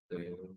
对。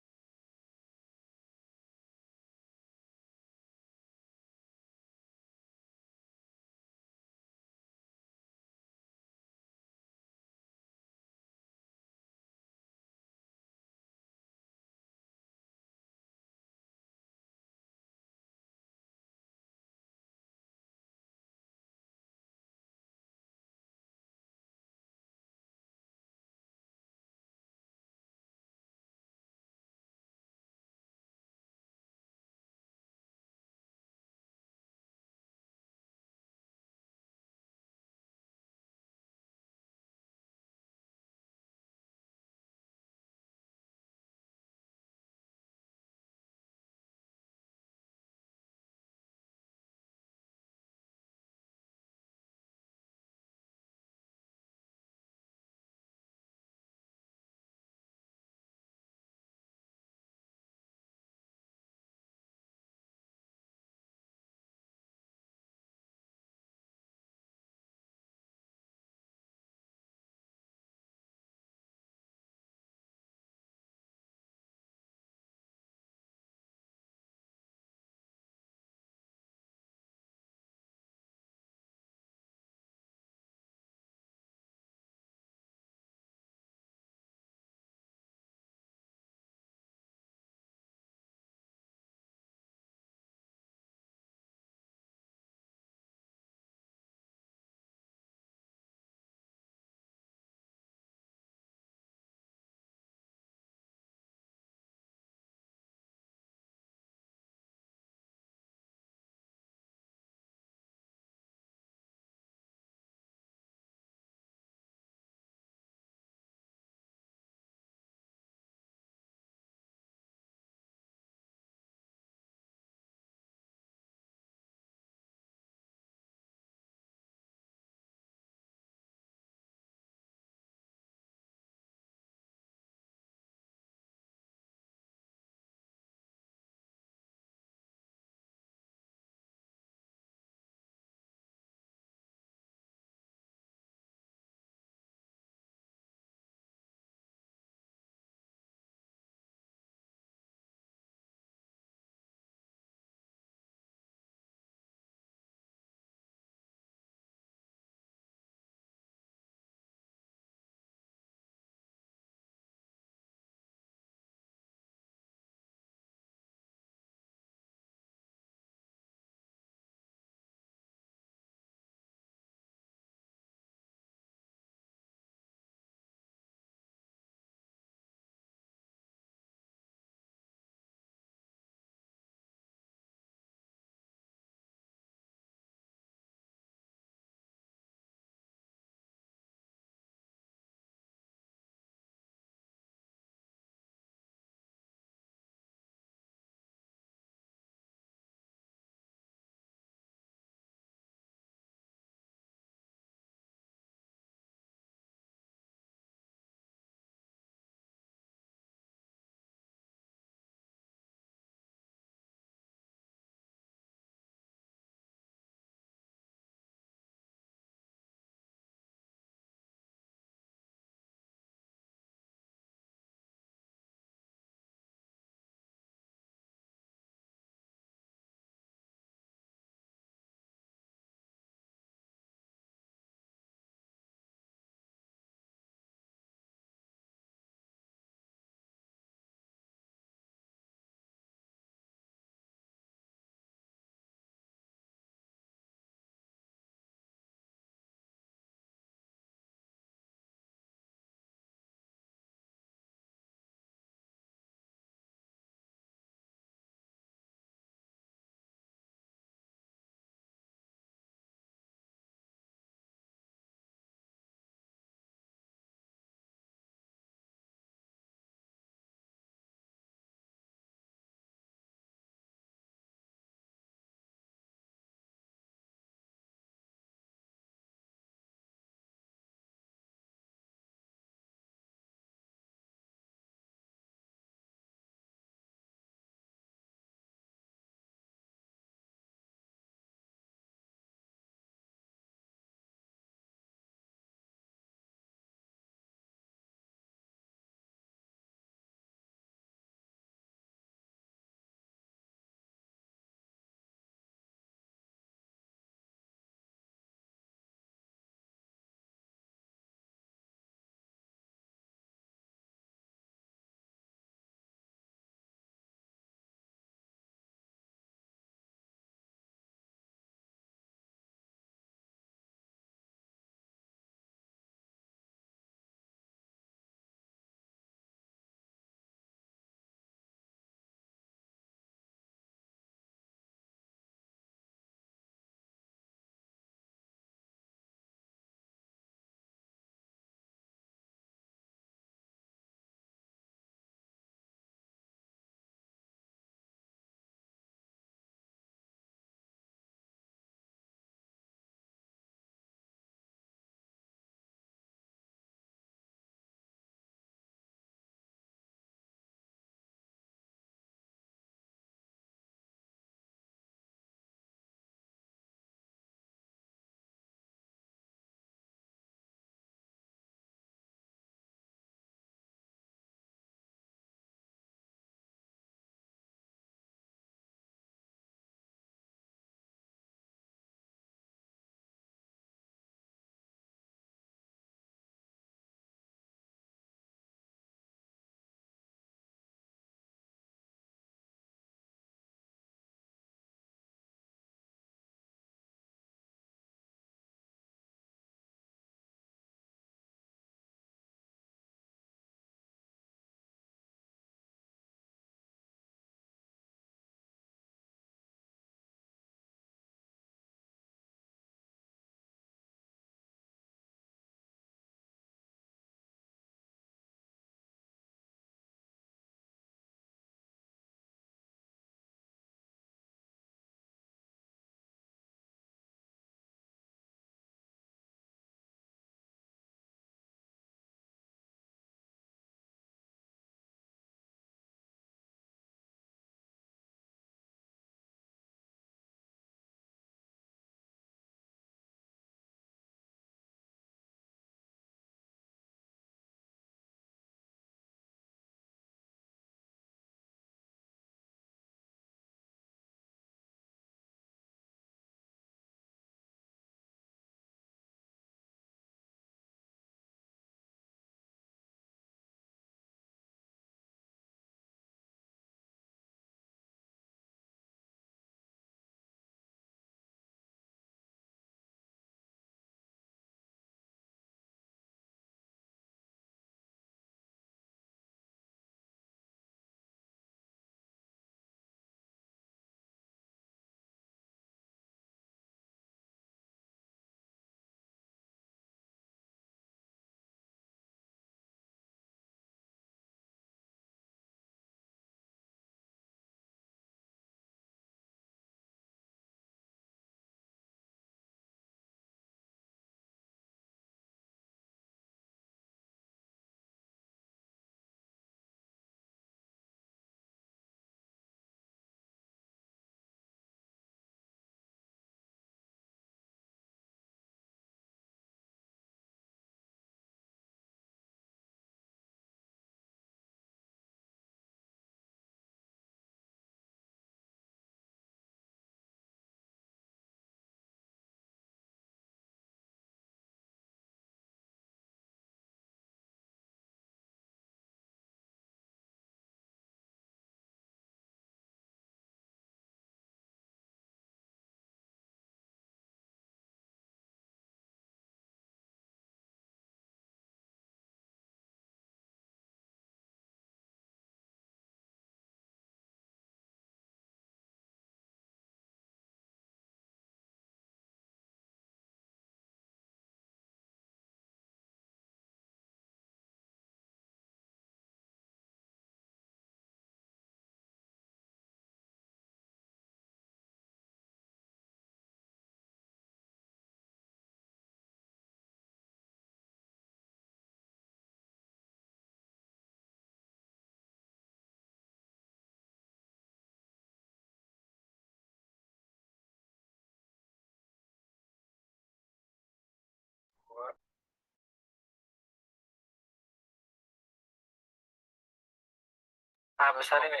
Ah, besar ini.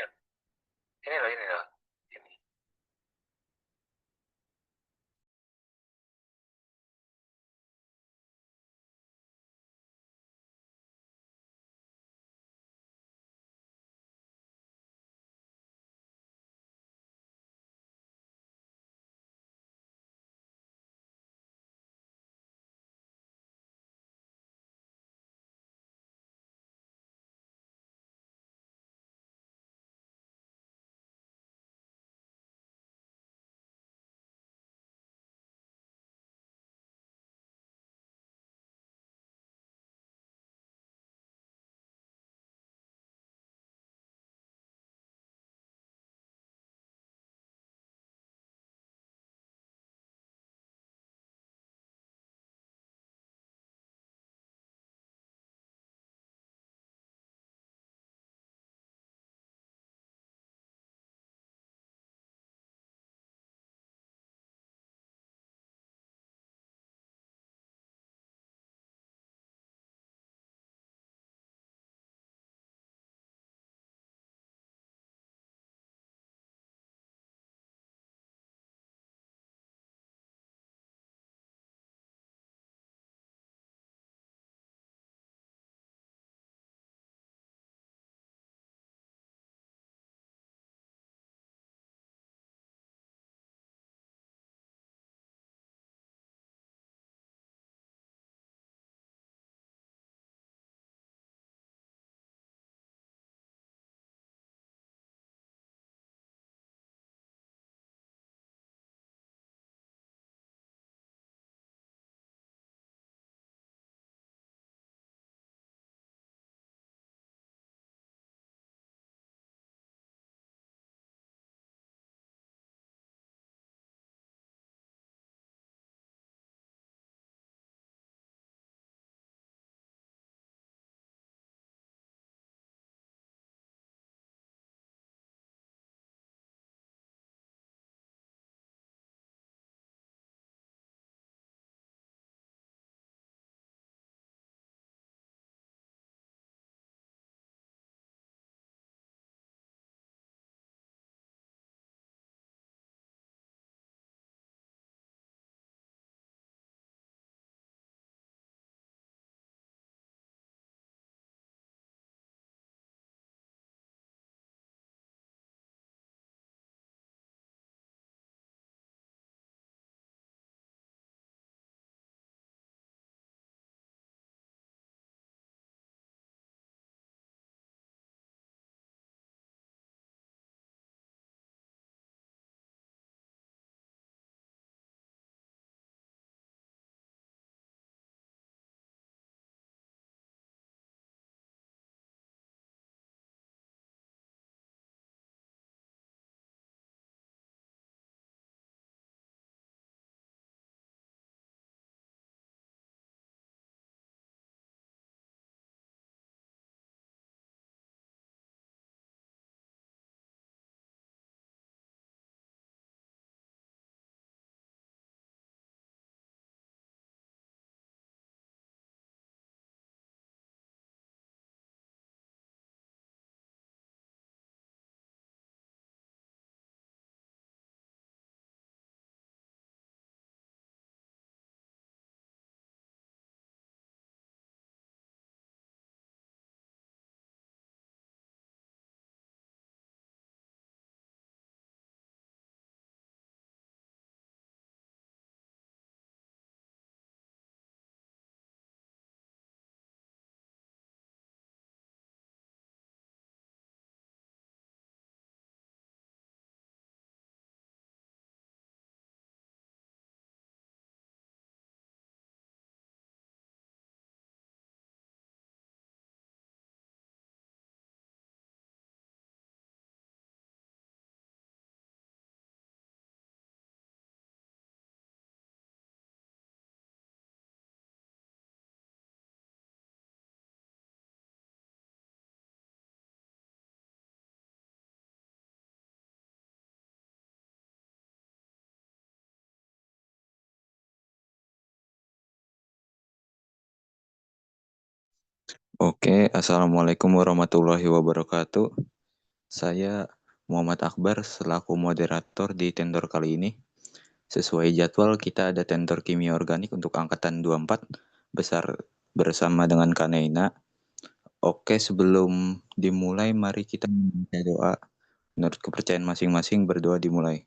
Ini loh, ini loh. Ini. Oke, Assalamualaikum warahmatullahi wabarakatuh. Saya Muhammad Akbar selaku moderator di tender kali ini. Sesuai jadwal kita ada tender kimia organik untuk angkatan 24 besar bersama dengan Kaneina. Oke, sebelum dimulai mari kita membaca doa. Menurut kepercayaan masing-masing berdoa dimulai.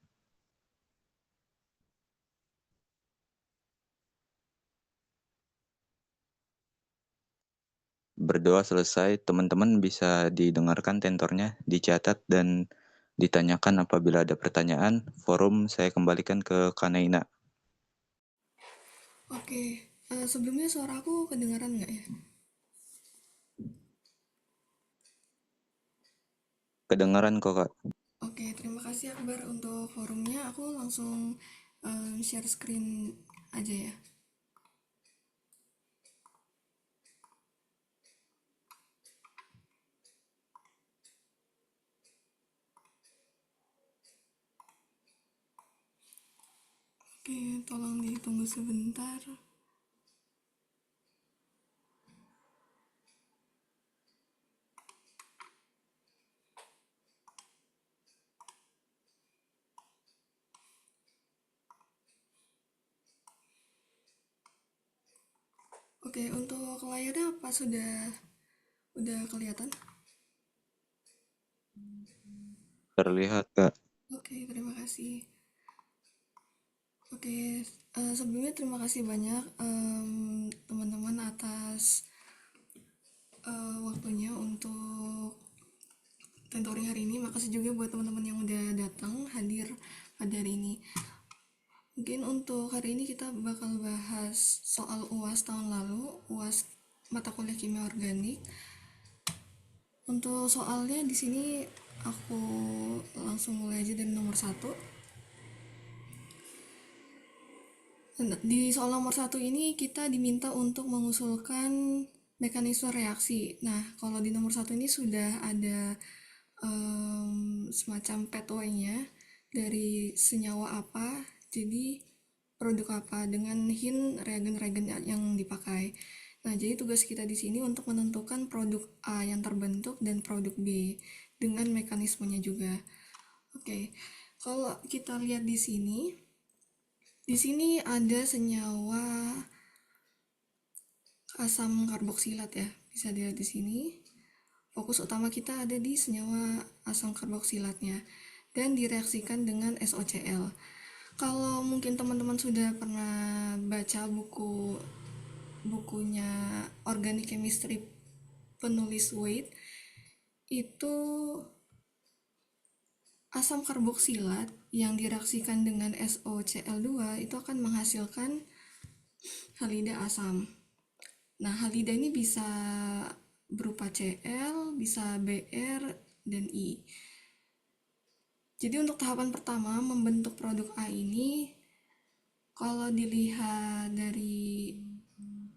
Berdoa selesai, teman-teman bisa didengarkan tentornya, dicatat dan ditanyakan apabila ada pertanyaan. Forum saya kembalikan ke Kaneina. Oke, sebelumnya suara aku kedengaran nggak ya? Kedengaran kok, Kak. Oke, terima kasih Akbar untuk forumnya. Aku langsung share screen aja ya. Oke, tolong ditunggu sebentar. Oke, untuk layarnya apa udah kelihatan? Terlihat, Kak. Oke, terima kasih. Oke, sebelumnya terima kasih banyak teman-teman atas waktunya untuk tentoring hari ini. Makasih juga buat teman-teman yang udah datang hadir pada hari ini. Mungkin untuk hari ini kita bakal bahas soal UAS tahun lalu, UAS mata kuliah kimia organik. Untuk soalnya di sini aku langsung mulai aja dari nomor satu. Di soal nomor satu ini kita diminta untuk mengusulkan mekanisme reaksi. Nah, kalau di nomor satu ini sudah ada semacam pathway-nya dari senyawa apa, jadi produk apa dengan hint reagen-reagen yang dipakai. Nah, jadi tugas kita di sini untuk menentukan produk A yang terbentuk dan produk B dengan mekanismenya juga. Oke, kalau kita lihat di sini ada senyawa asam karboksilat ya, bisa dilihat di sini. Fokus utama kita ada di senyawa asam karboksilatnya dan direaksikan dengan SOCl. Kalau mungkin teman-teman sudah pernah baca bukunya Organic Chemistry penulis Wade, itu asam karboksilat yang direaksikan dengan SOCl2 itu akan menghasilkan halida asam. Nah, halida ini bisa berupa Cl, bisa Br, dan I. Jadi untuk tahapan pertama membentuk produk A ini, kalau dilihat dari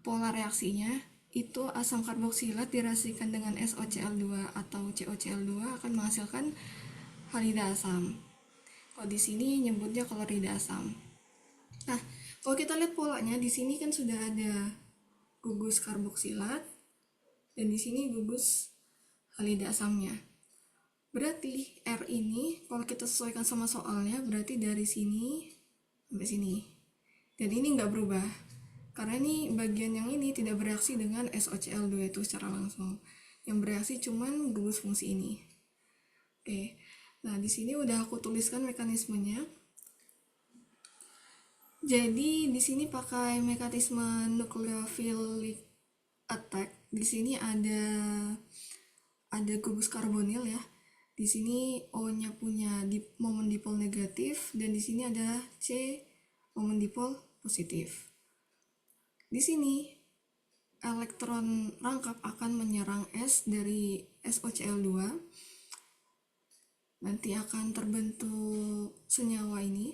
pola reaksinya, itu asam karboksilat direaksikan dengan SOCl2 atau COCl2 akan menghasilkan halida asam. Kalau di sini nyebutnya klorida asam. Nah, kalau kita lihat polanya di sini kan sudah ada gugus karboksilat dan di sini gugus halida asamnya. Berarti R ini kalau kita sesuaikan sama soalnya berarti dari sini sampai sini. Dan ini nggak berubah. Karena ini bagian yang ini tidak bereaksi dengan SOCl2 itu secara langsung. Yang bereaksi cuman gugus fungsi ini. Oke. Nah, di sini udah aku tuliskan mekanismenya. Jadi di sini pakai mekanisme nucleophilic attack. Di sini ada gugus karbonil ya. Di sini O-nya punya momen dipol negatif dan di sini ada C momen dipol positif. Di sini elektron rangkap akan menyerang S dari SOCl2. Nanti akan terbentuk senyawa ini.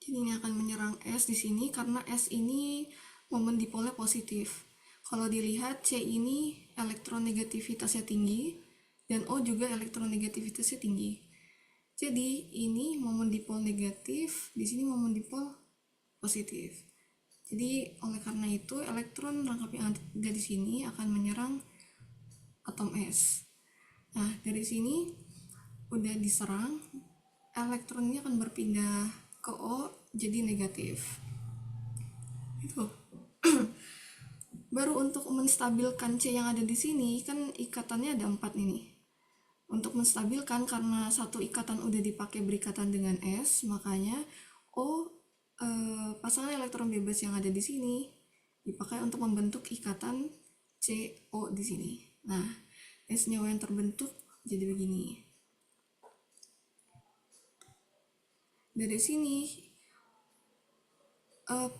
Jadi ini akan menyerang S di sini karena S ini momen dipolnya positif. Kalau dilihat C ini elektronegativitasnya tinggi dan O juga elektronegativitasnya tinggi. Jadi ini momen dipol negatif, di sini momen dipol positif. Jadi oleh karena itu elektron rangkap yang ada di sini akan menyerang atom S. Nah, dari sini udah diserang, elektronnya akan berpindah ke O jadi negatif. Itu. Baru untuk menstabilkan C yang ada di sini, kan ikatannya ada 4 ini. Untuk menstabilkan, karena satu ikatan udah dipakai berikatan dengan S, makanya O pasangan elektron bebas yang ada di sini dipakai untuk membentuk ikatan CO di sini. Nah, senyawa yang terbentuk jadi begini. Dari sini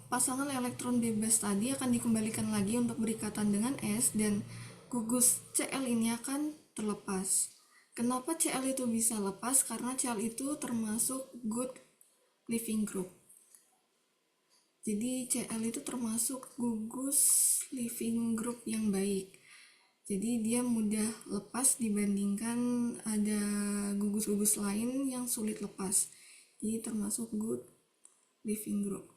pasangan elektron bebas tadi akan dikembalikan lagi untuk berikatan dengan S, dan gugus Cl ini akan terlepas. Kenapa Cl itu bisa lepas? Karena Cl itu termasuk good leaving group. Jadi Cl itu termasuk gugus leaving group yang baik. Jadi dia mudah lepas dibandingkan ada gugus-gugus lain yang sulit lepas. Jadi termasuk good leaving group.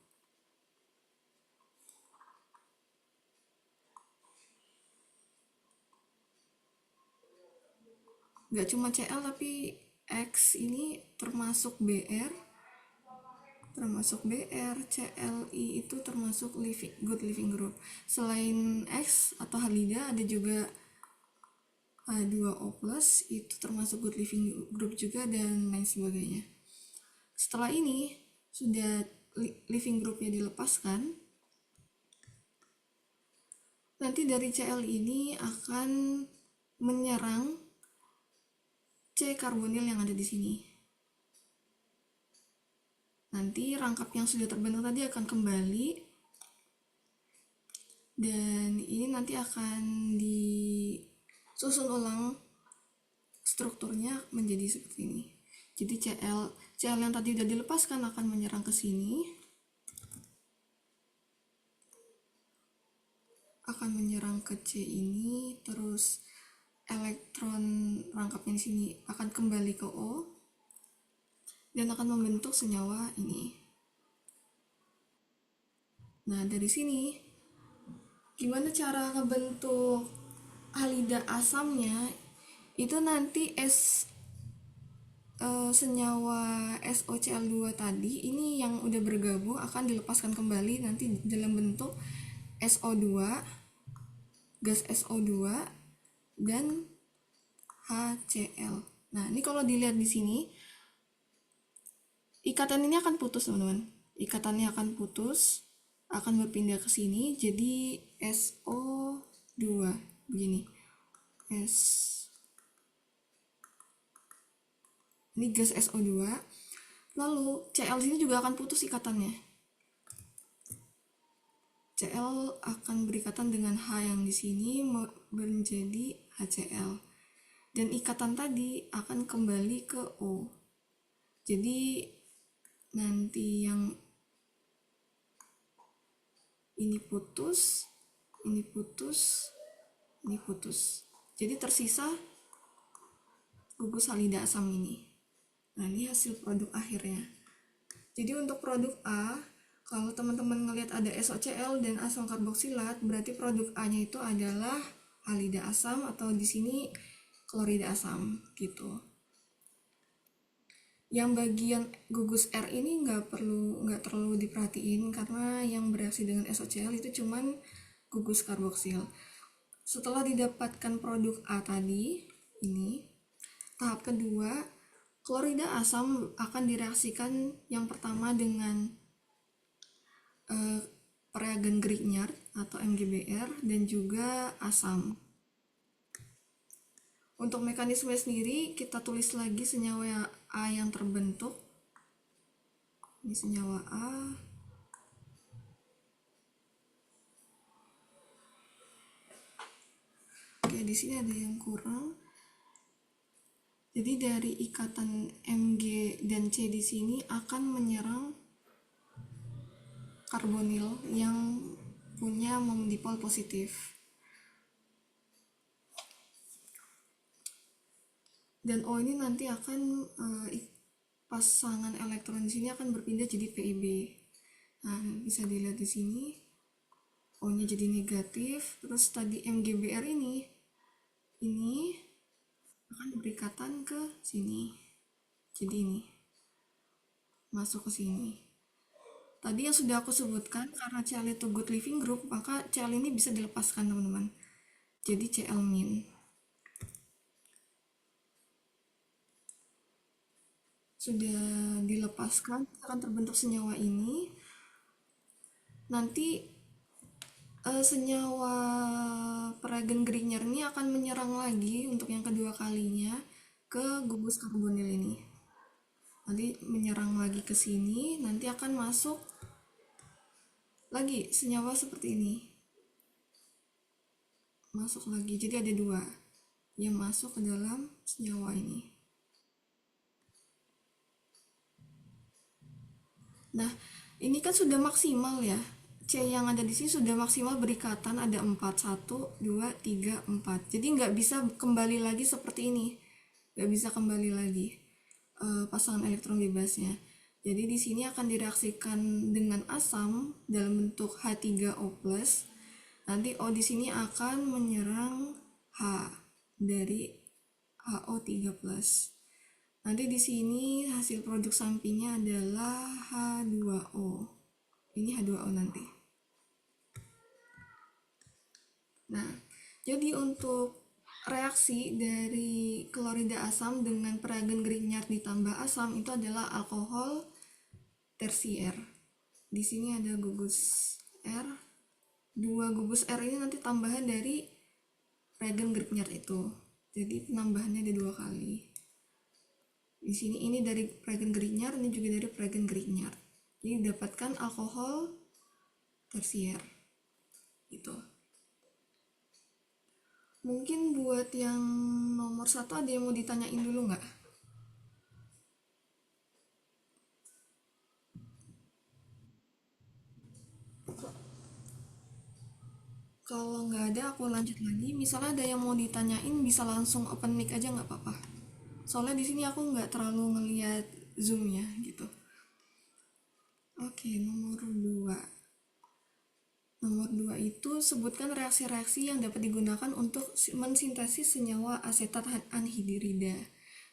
Gak cuma Cl tapi X ini termasuk Br, CLI itu termasuk good living group. Selain X atau halida ada juga H2O+, itu termasuk good living group juga, dan lain sebagainya. Setelah ini sudah living groupnya dilepaskan, nanti dari Cl ini akan menyerang C karbonil yang ada di sini. Nanti rangkap yang sudah terbentuk tadi akan kembali, dan ini nanti akan disusun ulang strukturnya menjadi seperti ini. Jadi Cl yang tadi sudah dilepaskan akan menyerang ke sini, akan menyerang ke C ini, terus elektron rangkapnya di sini akan kembali ke O dan akan membentuk senyawa ini. Nah, dari sini gimana cara ngebentuk halida asamnya? Itu nanti senyawa SOCl2 tadi ini yang udah bergabung akan dilepaskan kembali nanti dalam bentuk SO2, gas SO2 dan HCl. Nah, ini kalau dilihat di sini ikatan ini akan putus, teman-teman. Ikatannya akan putus, akan berpindah ke sini jadi SO2 begini. Ini gas SO2. Lalu Cl sini juga akan putus ikatannya. Cl akan berikatan dengan H yang di sini menjadi HCl. Dan ikatan tadi akan kembali ke O. Jadi nanti yang ini putus, ini putus, ini putus. Jadi tersisa gugus halida asam ini. Nah, ini hasil produk akhirnya. Jadi untuk produk A, kalau teman-teman ngelihat ada SOCl dan asam karboksilat, berarti produk A-nya itu adalah halida asam atau di sini klorida asam gitu. Yang bagian gugus R ini nggak terlalu diperhatiin karena yang bereaksi dengan SOCl itu cuman gugus karboksil. Setelah didapatkan produk A tadi, ini tahap kedua, klorida asam akan direaksikan yang pertama dengan reagen Grignard atau MgBr dan juga asam. Untuk mekanisme sendiri kita tulis lagi senyawa A yang terbentuk. Ini senyawa A. Oke, di sini ada yang kurang. Jadi dari ikatan Mg dan C di sini akan menyerang karbonil yang punya mom dipol positif. Dan O ini nanti akan pasangan elektron di sini akan berpindah jadi PIB. Nah, bisa dilihat di sini O-nya jadi negatif. Terus tadi MgBr ini akan berikatan ke sini. Jadi ini masuk ke sini. Tadi yang sudah aku sebutkan, karena Cl itu good living group, maka Cl ini bisa dilepaskan teman-teman. Jadi Cl min. Sudah dilepaskan, akan terbentuk senyawa ini. Nanti senyawa Pragen Grignard ini akan menyerang lagi untuk yang kedua kalinya ke gugus karbonil ini. Nanti menyerang lagi ke sini, nanti akan masuk lagi senyawa seperti ini. Masuk lagi, jadi ada dua yang masuk ke dalam senyawa ini. Nah, ini kan sudah maksimal ya. C yang ada di sini sudah maksimal berikatan, ada 4, 1, 2, 3, 4. Jadi nggak bisa kembali lagi seperti ini. Nggak bisa kembali lagi pasangan elektron bebasnya. Jadi di sini akan direaksikan dengan asam dalam bentuk H3O+. Nanti O di sini akan menyerang H dari HO3+. Nanti di sini hasil produk sampingnya adalah H2O. Ini H2O nanti. Nah, jadi untuk reaksi dari klorida asam dengan Pragen Grignard ditambah asam itu adalah alkohol tersier. Di sini ada gugus R. Dua gugus R ini nanti tambahan dari Pragen Grignard itu. Jadi penambahannya ada 2 kali. Di sini ini dari Pragen Grignard, ini juga dari Pragen Grignard. Jadi dapatkan alkohol tersier. Gitu. Mungkin buat yang nomor 1 ada yang mau ditanyain dulu nggak? Kalau nggak ada, aku lanjut lagi. Misalnya ada yang mau ditanyain, bisa langsung open mic aja nggak apa-apa. Soalnya di sini aku nggak terlalu ngeliat zoomnya gitu. Oke, nomor 2. Nomor 2 itu sebutkan reaksi-reaksi yang dapat digunakan untuk mensintesis senyawa asetat anhidrida.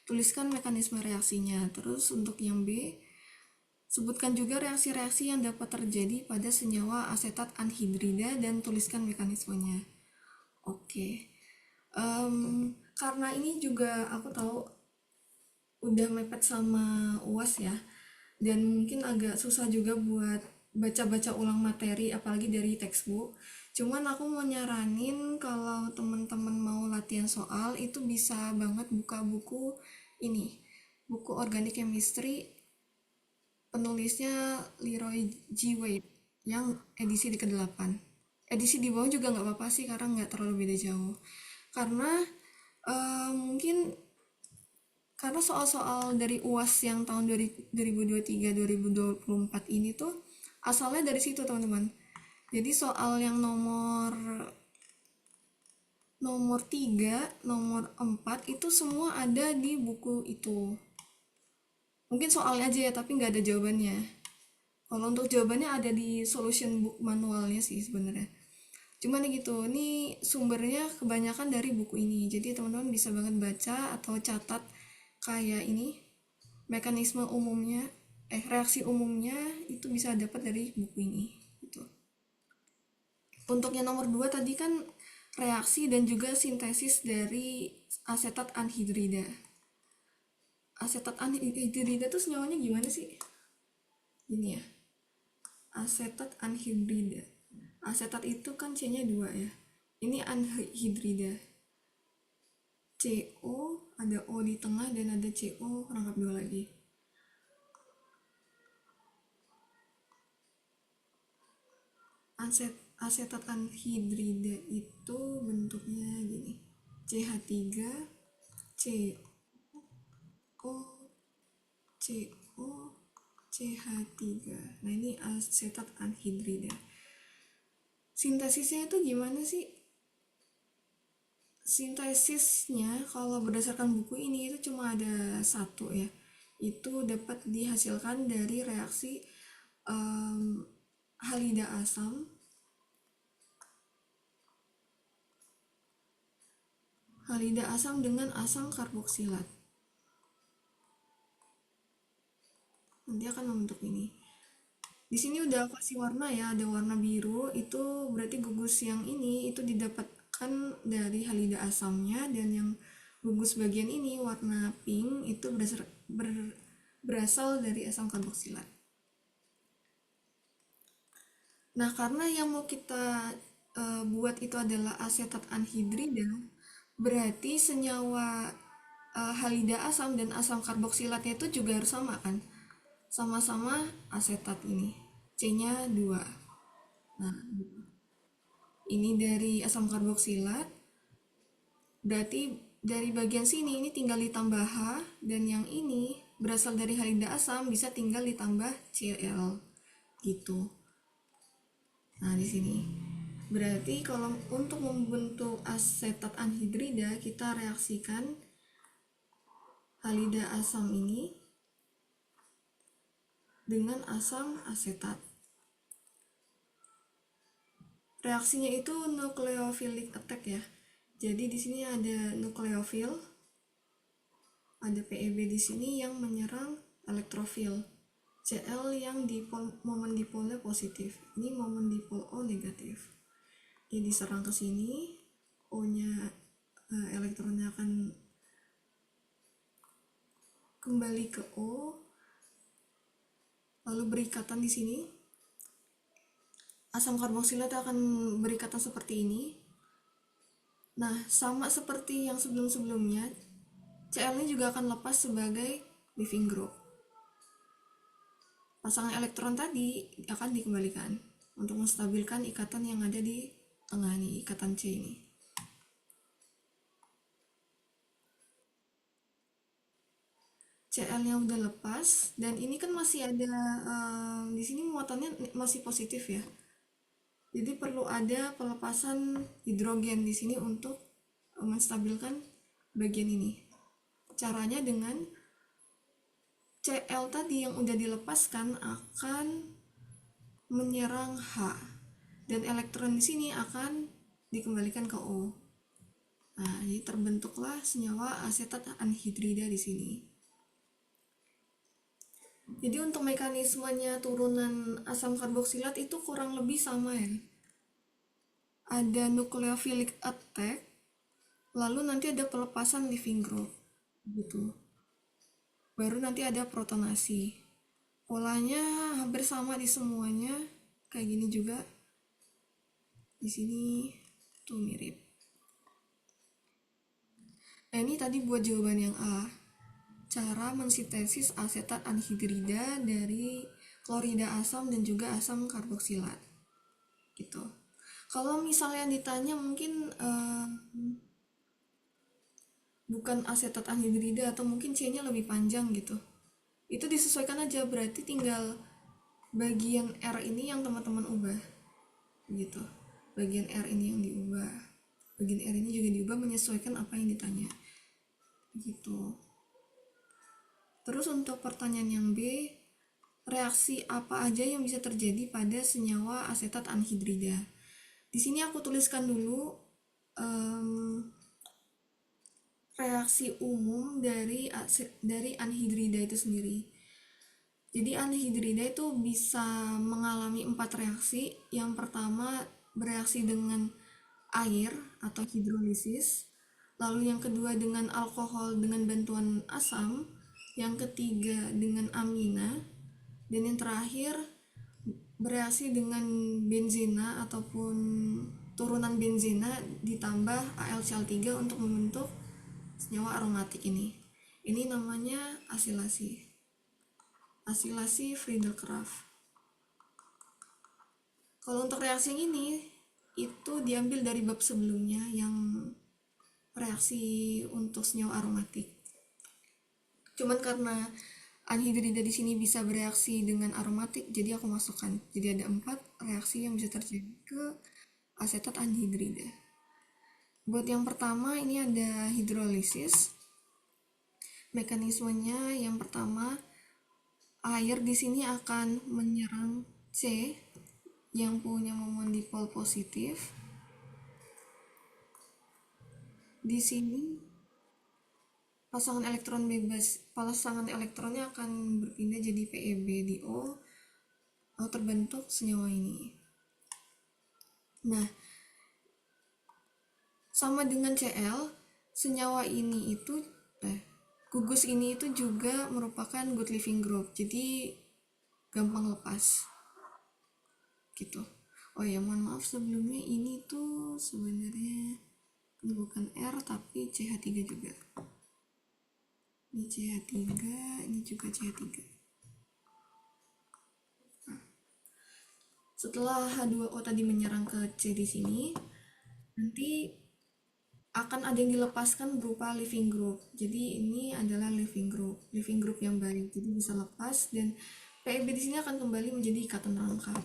Tuliskan mekanisme reaksinya. Terus untuk yang B, sebutkan juga reaksi-reaksi yang dapat terjadi pada senyawa asetat anhidrida dan tuliskan mekanismenya. Oke. Karena ini juga aku tahu udah mepet sama UAS ya, dan mungkin agak susah juga buat baca-baca ulang materi apalagi dari textbook. Cuman aku mau nyaranin kalau teman-teman mau latihan soal itu bisa banget buka buku ini, buku Organic Chemistry, penulisnya Leroy G. Wade yang edisi ke-8. Edisi di bawah juga nggak apa-apa sih karena nggak terlalu beda jauh. Karena mungkin karena soal-soal dari UAS yang tahun 2023-2024 ini tuh asalnya dari situ teman-teman. Jadi soal yang nomor 3, nomor 4 itu semua ada di buku itu. Mungkin soalnya aja ya, tapi nggak ada jawabannya. Kalau untuk jawabannya ada di solution book manualnya sih sebenarnya. Cuman gitu, ini sumbernya kebanyakan dari buku ini. Jadi teman-teman bisa banget baca atau catat kayak ini, mekanisme umumnya, reaksi umumnya itu bisa dapat dari buku ini. Gitu. Untuk yang nomor 2 tadi kan reaksi dan juga sintesis dari asetat anhidrida. Asetat anhidrida tuh senyawanya gimana sih? Ini ya, asetat anhidrida. Asetat itu kan C-nya 2 ya. Ini anhidrida. CO, ada O di tengah dan ada CO rangkap 2 lagi. Asetat anhidrida itu bentuknya gini. CH3, CO, CO, CH3. Nah, ini asetat anhidrida. Sintesisnya itu gimana sih? Sintesisnya kalau berdasarkan buku ini itu cuma ada 1 ya. Itu dapat dihasilkan dari reaksi halida asam, dengan asam karboksilat. Nanti akan membentuk ini. Di sini udah kasih warna ya, ada warna biru, itu berarti gugus yang ini itu didapatkan dari halida asamnya, dan yang gugus bagian ini warna pink itu berasal dari asam karboksilat. Nah, karena yang mau kita buat itu adalah asetat anhidrida, berarti senyawa halida asam dan asam karboksilatnya itu juga harus sama kan? Sama-sama asetat ini. C-nya 2. Nah, ini dari asam karboksilat. Berarti dari bagian sini ini tinggal ditambah H, dan yang ini berasal dari halida asam bisa tinggal ditambah Cl gitu. Nah, di sini. Berarti kalau untuk membentuk asetat anhidrida, kita reaksikan halida asam ini dengan asam asetat. Reaksinya itu nucleophilic attack ya. Jadi di sini ada nukleofil, ada PEB di sini yang menyerang elektrofil. Cl yang momen dipolnya positif. Ini momen dipol O negatif. Dia diserang ke sini, O-nya elektronnya akan kembali ke O, lalu berikatan di sini. Asam karboksilat akan berikatan seperti ini. Nah, sama seperti yang sebelum-sebelumnya, Cl-nya juga akan lepas sebagai leaving group. Pasangan elektron tadi akan dikembalikan untuk menstabilkan ikatan yang ada di tengah nih, ikatan C ini. Cl-nya udah lepas, dan ini kan masih ada di sini muatannya masih positif ya. Jadi perlu ada pelepasan hidrogen di sini untuk menstabilkan bagian ini. Caranya dengan Cl tadi yang udah dilepaskan akan menyerang H, dan elektron di sini akan dikembalikan ke O. Nah, jadi terbentuklah senyawa asetat anhidrida di sini. Jadi untuk mekanismenya turunan asam karboksilat itu kurang lebih sama ya. Ada nucleophilic attack, lalu nanti ada pelepasan leaving group gitu. Baru nanti ada protonasi. Polanya hampir sama di semuanya, kayak gini juga. Di sini tuh mirip. Nah, ini tadi buat jawaban yang A. Cara mensintesis asetat anhidrida dari klorida asam dan juga asam karboksilat. Gitu. Kalau misalnya ditanya mungkin bukan asetat anhidrida atau mungkin C-nya lebih panjang gitu, itu disesuaikan aja, berarti tinggal bagian R ini yang teman-teman ubah gitu. Bagian R ini yang diubah, bagian R ini juga diubah menyesuaikan apa yang ditanya gitu. Terus untuk pertanyaan yang B, reaksi apa aja yang bisa terjadi pada senyawa asetat anhidrida. Di sini aku tuliskan dulu reaksi umum dari anhidrida itu sendiri. Jadi anhidrida itu bisa mengalami 4 reaksi. Yang pertama bereaksi dengan air atau hidrolisis, lalu yang kedua dengan alkohol dengan bantuan asam, yang ketiga dengan amina, dan yang terakhir bereaksi dengan benzena ataupun turunan benzena ditambah AlCl3 untuk membentuk senyawa aromatik ini. Ini namanya asilasi Friedel-Crafts. Kalau untuk reaksi yang ini itu diambil dari bab sebelumnya yang reaksi untuk senyawa aromatik. Cuman karena anhidrida di sini bisa bereaksi dengan aromatik, jadi aku masukkan. Jadi ada 4 reaksi yang bisa terjadi ke asetat anhidrida. Buat yang pertama ini ada hidrolisis. Mekanismenya yang pertama, air di sini akan menyerang C yang punya momon dipol positif. Di sini pasangan elektronnya akan berpindah jadi PeB di O, lalu terbentuk senyawa ini. Nah, sama dengan Cl, senyawa ini itu gugus ini itu juga merupakan good living group, jadi gampang lepas gitu. Oh ya, mohon maaf sebelumnya, ini tuh sebenarnya ini bukan R tapi CH3 juga. Ini CH3, ini juga CH3. Nah, setelah H2O tadi menyerang ke C di sini, nanti akan ada yang dilepaskan berupa living group. Jadi ini adalah living group yang baik, jadi bisa lepas, dan PeB di sini akan kembali menjadi ikatan rangkap.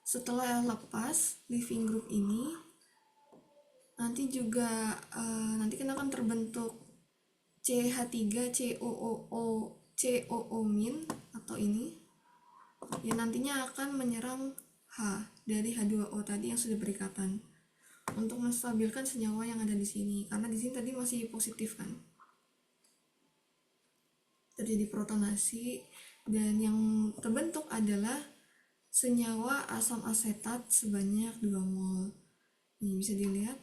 Setelah lepas living group ini, nanti juga nanti kan akan terbentuk CH3COO- atau ini yang nantinya akan menyerang H dari H2O tadi yang sudah berikatan untuk menstabilkan senyawa yang ada di sini, karena di sini tadi masih positif kan. Terjadi protonasi dan yang terbentuk adalah senyawa asam asetat sebanyak 2 mol. Ini bisa dilihat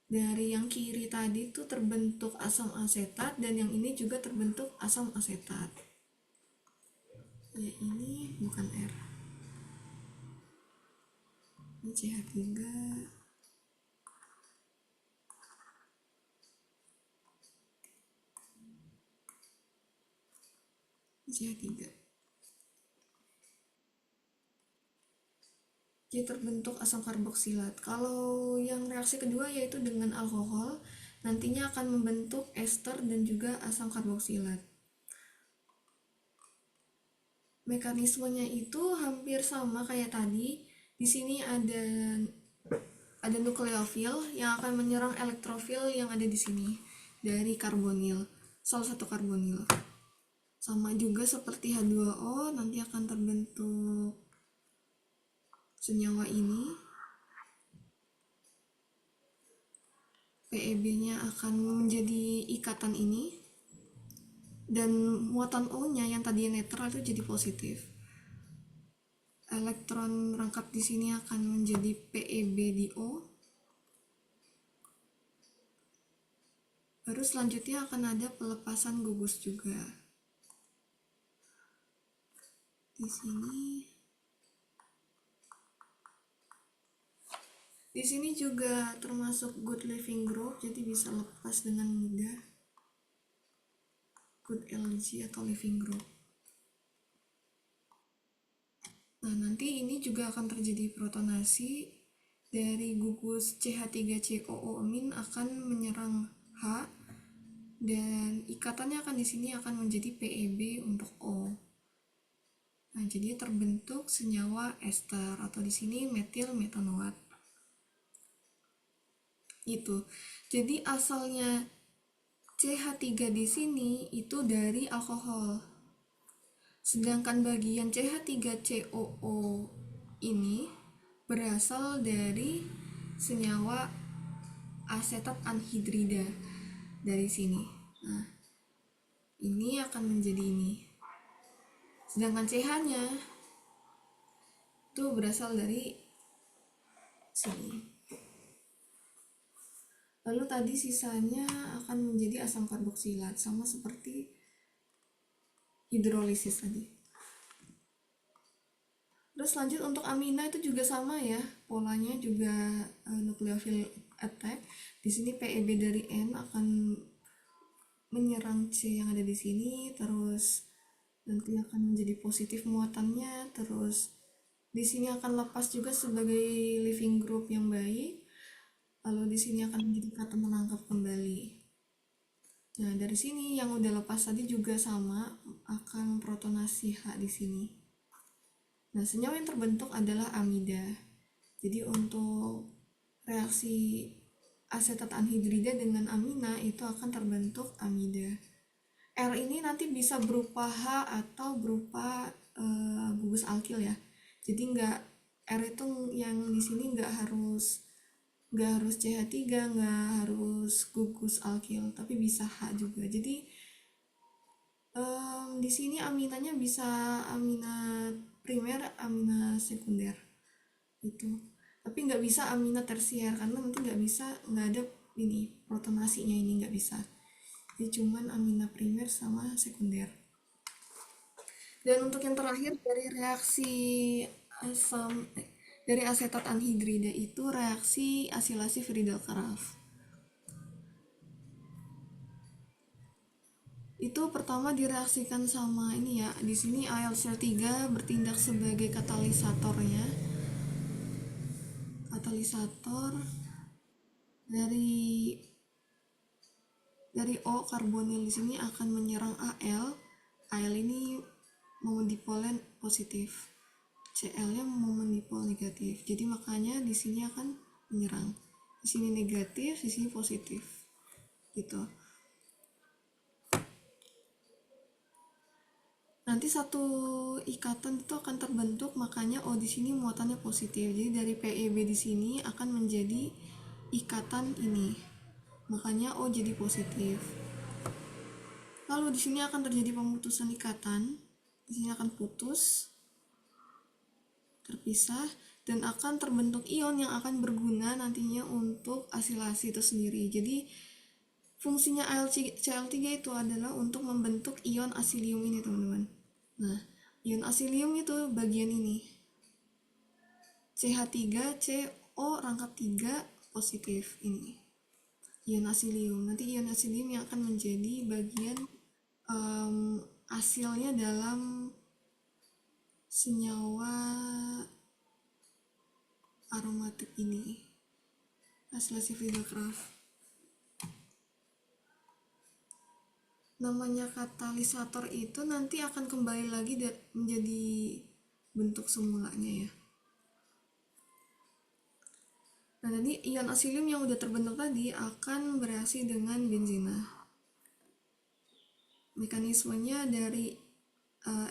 dari yang kiri tadi tuh terbentuk asam asetat, dan yang ini juga terbentuk asam asetat. Ya, ini bukan R. Ini CH3. Ini CH3. Jadi terbentuk asam karboksilat. Kalau yang reaksi kedua yaitu dengan alkohol, nantinya akan membentuk ester dan juga asam karboksilat. Mekanismenya itu hampir sama kayak tadi. Di sini ada nukleofil yang akan menyerang elektrofil yang ada di sini dari karbonil, salah satu karbonil. Sama juga seperti H2O, nanti akan terbentuk senyawa ini. PeB-nya akan menjadi ikatan ini, dan muatan O-nya yang tadinya netral itu jadi positif. Elektron rangkap di sini akan menjadi PeB di O. Baru selanjutnya akan ada pelepasan gugus juga. Di sini juga termasuk good living group, jadi bisa lepas dengan mudah. Good LG atau living group. Nah, nanti ini juga akan terjadi protonasi dari gugus CH3COO- akan menyerang H, dan ikatannya akan di sini akan menjadi PeB untuk O. Nah, jadi terbentuk senyawa ester atau di sini metil metanoat. Itu. Jadi asalnya CH3 di sini itu dari alkohol. Sedangkan bagian CH3COO ini berasal dari senyawa asetat anhidrida dari sini. Nah, ini akan menjadi ini. Sedangkan CH-nya itu berasal dari sini. Lalu tadi sisanya akan menjadi asam karboksilat, sama seperti hidrolisis tadi. Terus lanjut untuk amina itu juga sama ya, polanya juga nukleofil attack. Di sini PeB dari N akan menyerang C yang ada di sini, terus nanti akan menjadi positif muatannya, terus di sini akan lepas juga sebagai living group yang baik. Lalu di sini akan menjadi kata menangkap kembali. Nah, dari sini yang udah lepas tadi juga sama, akan protonasi H di sini. Nah, senyawa yang terbentuk adalah amida. Jadi untuk reaksi asetat anhidrida dengan amina itu akan terbentuk amida. R ini nanti bisa berupa H atau berupa gugus alkil ya. Jadi R itu yang di sini nggak harus CH3, nggak harus gugus alkil, tapi bisa H juga. Jadi di sini aminanya bisa amina primer, amina sekunder itu. Tapi nggak bisa amina tersier karena nanti nggak ada ini protonasinya, ini nggak bisa. Jadi cuman amina primer sama sekunder. Dan untuk yang terakhir dari asetat anhidrida itu reaksi asilasi Friedel-Crafts. Itu pertama direaksikan sama ini ya. Di sini AlCl3 bertindak sebagai katalisatornya. Katalisator dari O karbonil di sini akan menyerang Al. Al ini momen dipolnya positif. Cl-nya momen dipol negatif. Jadi makanya di sini akan menyerang. Di sini negatif, di sini positif. Gitu. Nanti satu ikatan itu akan terbentuk, makanya O di sini muatannya positif. Jadi dari PEB di sini akan menjadi ikatan ini. Makanya O jadi positif. Lalu di sini akan terjadi pemutusan ikatan. Di sini akan putus, terpisah, dan akan terbentuk ion yang akan berguna nantinya untuk asilasi itu sendiri. Jadi fungsinya AlCl3 itu adalah untuk membentuk ion asilium ini, teman-teman. Nah, ion asilium itu bagian ini. CH3, CO rangkap 3 positif ini. Ion asilium. Nanti ion asilium yang akan menjadi bagian asilnya dalam senyawa aromatik ini, asilasi Friedel-Crafts. Namanya katalisator itu nanti akan kembali lagi menjadi bentuk semulanya ya. Nah, tadi ion asilium yang udah terbentuk tadi akan bereaksi dengan benzina. Mekanismenya dari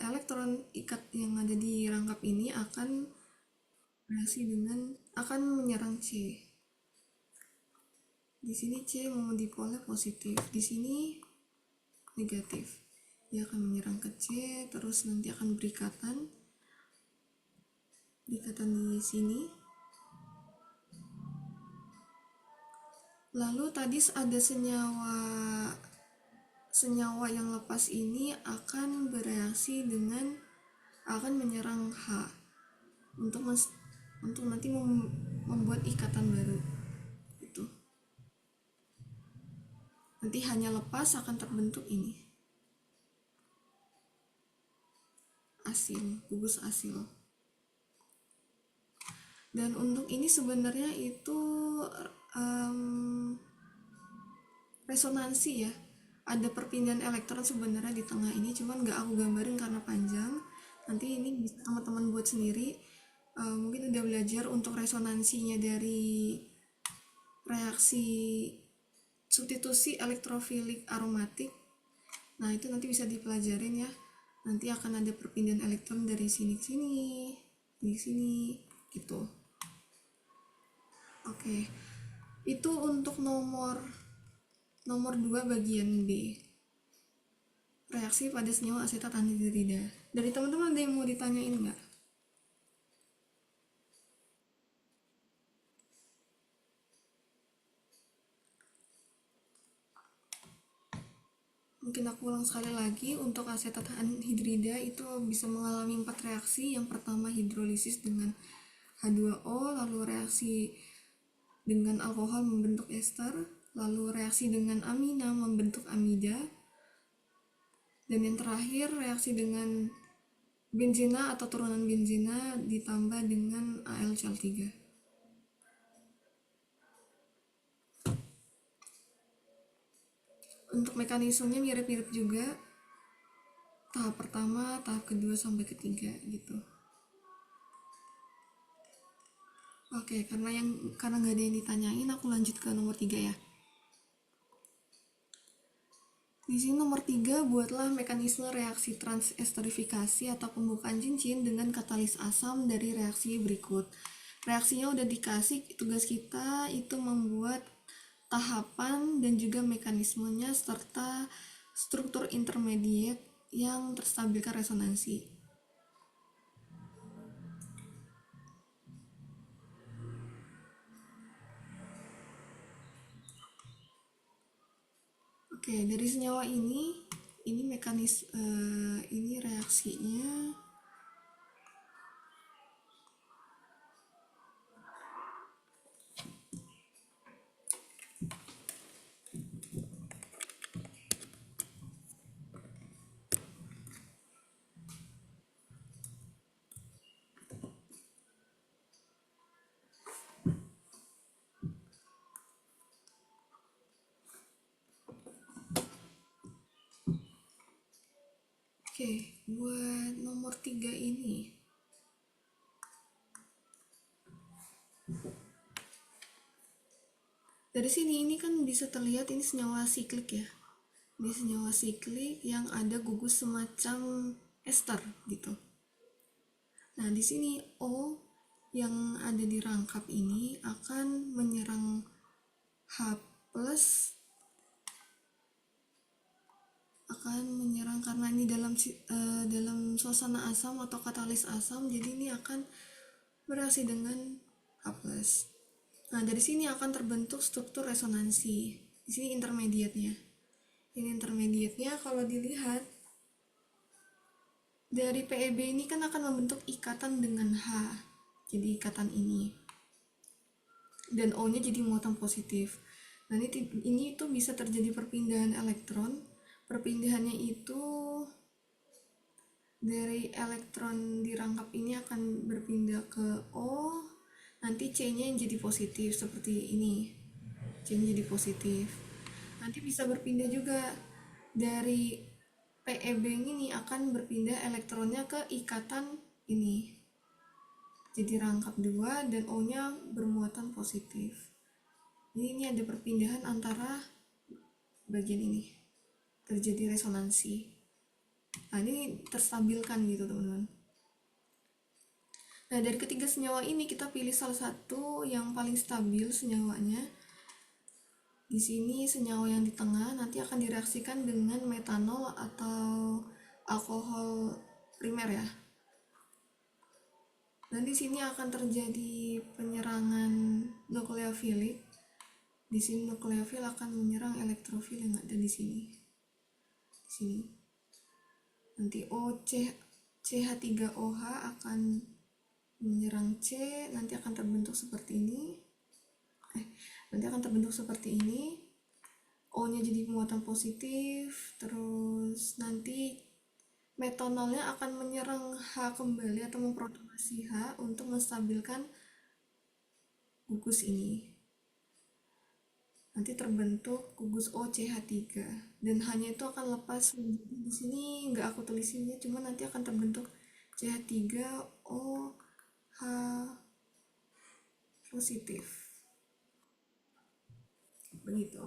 elektron ikat yang ada di rangkap ini akan bereaksi akan menyerang C. Di sini C momen dipolnya positif, di sini negatif. Dia akan menyerang ke C, terus nanti akan berikatan di sini. Lalu tadi ada senyawa yang lepas ini akan bereaksi akan menyerang H untuk nanti membuat ikatan baru. Itu. Nanti hanya lepas akan terbentuk ini. Asil, gugus asil. Dan untuk ini sebenarnya itu resonansi ya. Ada perpindahan elektron sebenarnya di tengah ini, cuman nggak aku gambarin karena panjang. Nanti ini bisa teman-teman buat sendiri. Mungkin udah belajar untuk resonansinya dari reaksi substitusi elektrofilik aromatik. Nah, itu nanti bisa dipelajarin ya. Nanti akan ada perpindahan elektron dari sini ke sini, gitu. Oke. Itu untuk nomor 2 bagian B. Reaksi pada senyawa asetat anhidrida. Dari teman-teman ada yang mau ditanyain nggak? Mungkin aku ulang sekali lagi, untuk asetat anhidrida itu bisa mengalami 4 reaksi. Yang pertama hidrolisis dengan H2O, lalu reaksi dengan alkohol membentuk ester, lalu reaksi dengan amina membentuk amida, dan yang terakhir reaksi dengan benzina atau turunan benzina ditambah dengan AlCl3. Untuk mekanismenya mirip-mirip juga, tahap pertama, tahap kedua sampai ketiga gitu. Oke, karena nggak ada yang ditanyain, aku lanjut ke nomor 3 ya. Di sini nomor 3, buatlah mekanisme reaksi transesterifikasi atau pembukaan cincin dengan katalis asam dari reaksi berikut. Reaksinya udah dikasih, tugas kita itu membuat tahapan dan juga mekanismenya serta struktur intermediate yang terstabilkan resonansi. Oke, dari senyawa ini ini reaksinya. Oke, buat nomor 3 ini. Dari sini ini kan bisa terlihat ini senyawa siklik ya. Ini senyawa siklik yang ada gugus semacam ester gitu. Nah, di sini O yang ada di rangkap ini akan menyerang H+, karena ini dalam suasana asam atau katalis asam, jadi ini akan bereaksi dengan H+. Nah, dari sini akan terbentuk struktur resonansi. Di sini intermediate-nya. Ini intermediate-nya kalau dilihat dari PEB ini kan akan membentuk ikatan dengan H. Jadi ikatan ini. Dan O-nya jadi muatan positif. Nah, ini itu bisa terjadi perpindahan elektron. Perpindahannya itu dari elektron di rangkap ini akan berpindah ke O, nanti C-nya yang jadi positif seperti ini. C-nya jadi positif. Nanti bisa berpindah juga dari PEB ini akan berpindah elektronnya ke ikatan ini. Jadi rangkap 2 dan O-nya bermuatan positif. Jadi ini ada perpindahan antara bagian ini. Terjadi resonansi. Nah, ini terstabilkan gitu teman-teman. Nah, dari ketiga senyawa ini kita pilih salah satu yang paling stabil senyawanya. Di sini senyawa yang di tengah nanti akan direaksikan dengan metanol atau alkohol primer ya. Dan di sini akan terjadi penyerangan nukleofilik. Di sini nukleofil akan menyerang elektrofil yang ada di sini. Di sini. Nanti CH3OH akan menyerang C, nanti akan terbentuk seperti ini. O-nya jadi muatan positif, terus nanti metanolnya akan menyerang H kembali atau memprotonasi H untuk menstabilkan gugus ini. Nanti terbentuk gugus OCH3 dan hanya itu akan lepas menjadi di sini nggak aku tulisinnya, cuma nanti akan terbentuk CH3OH positif. Begitu.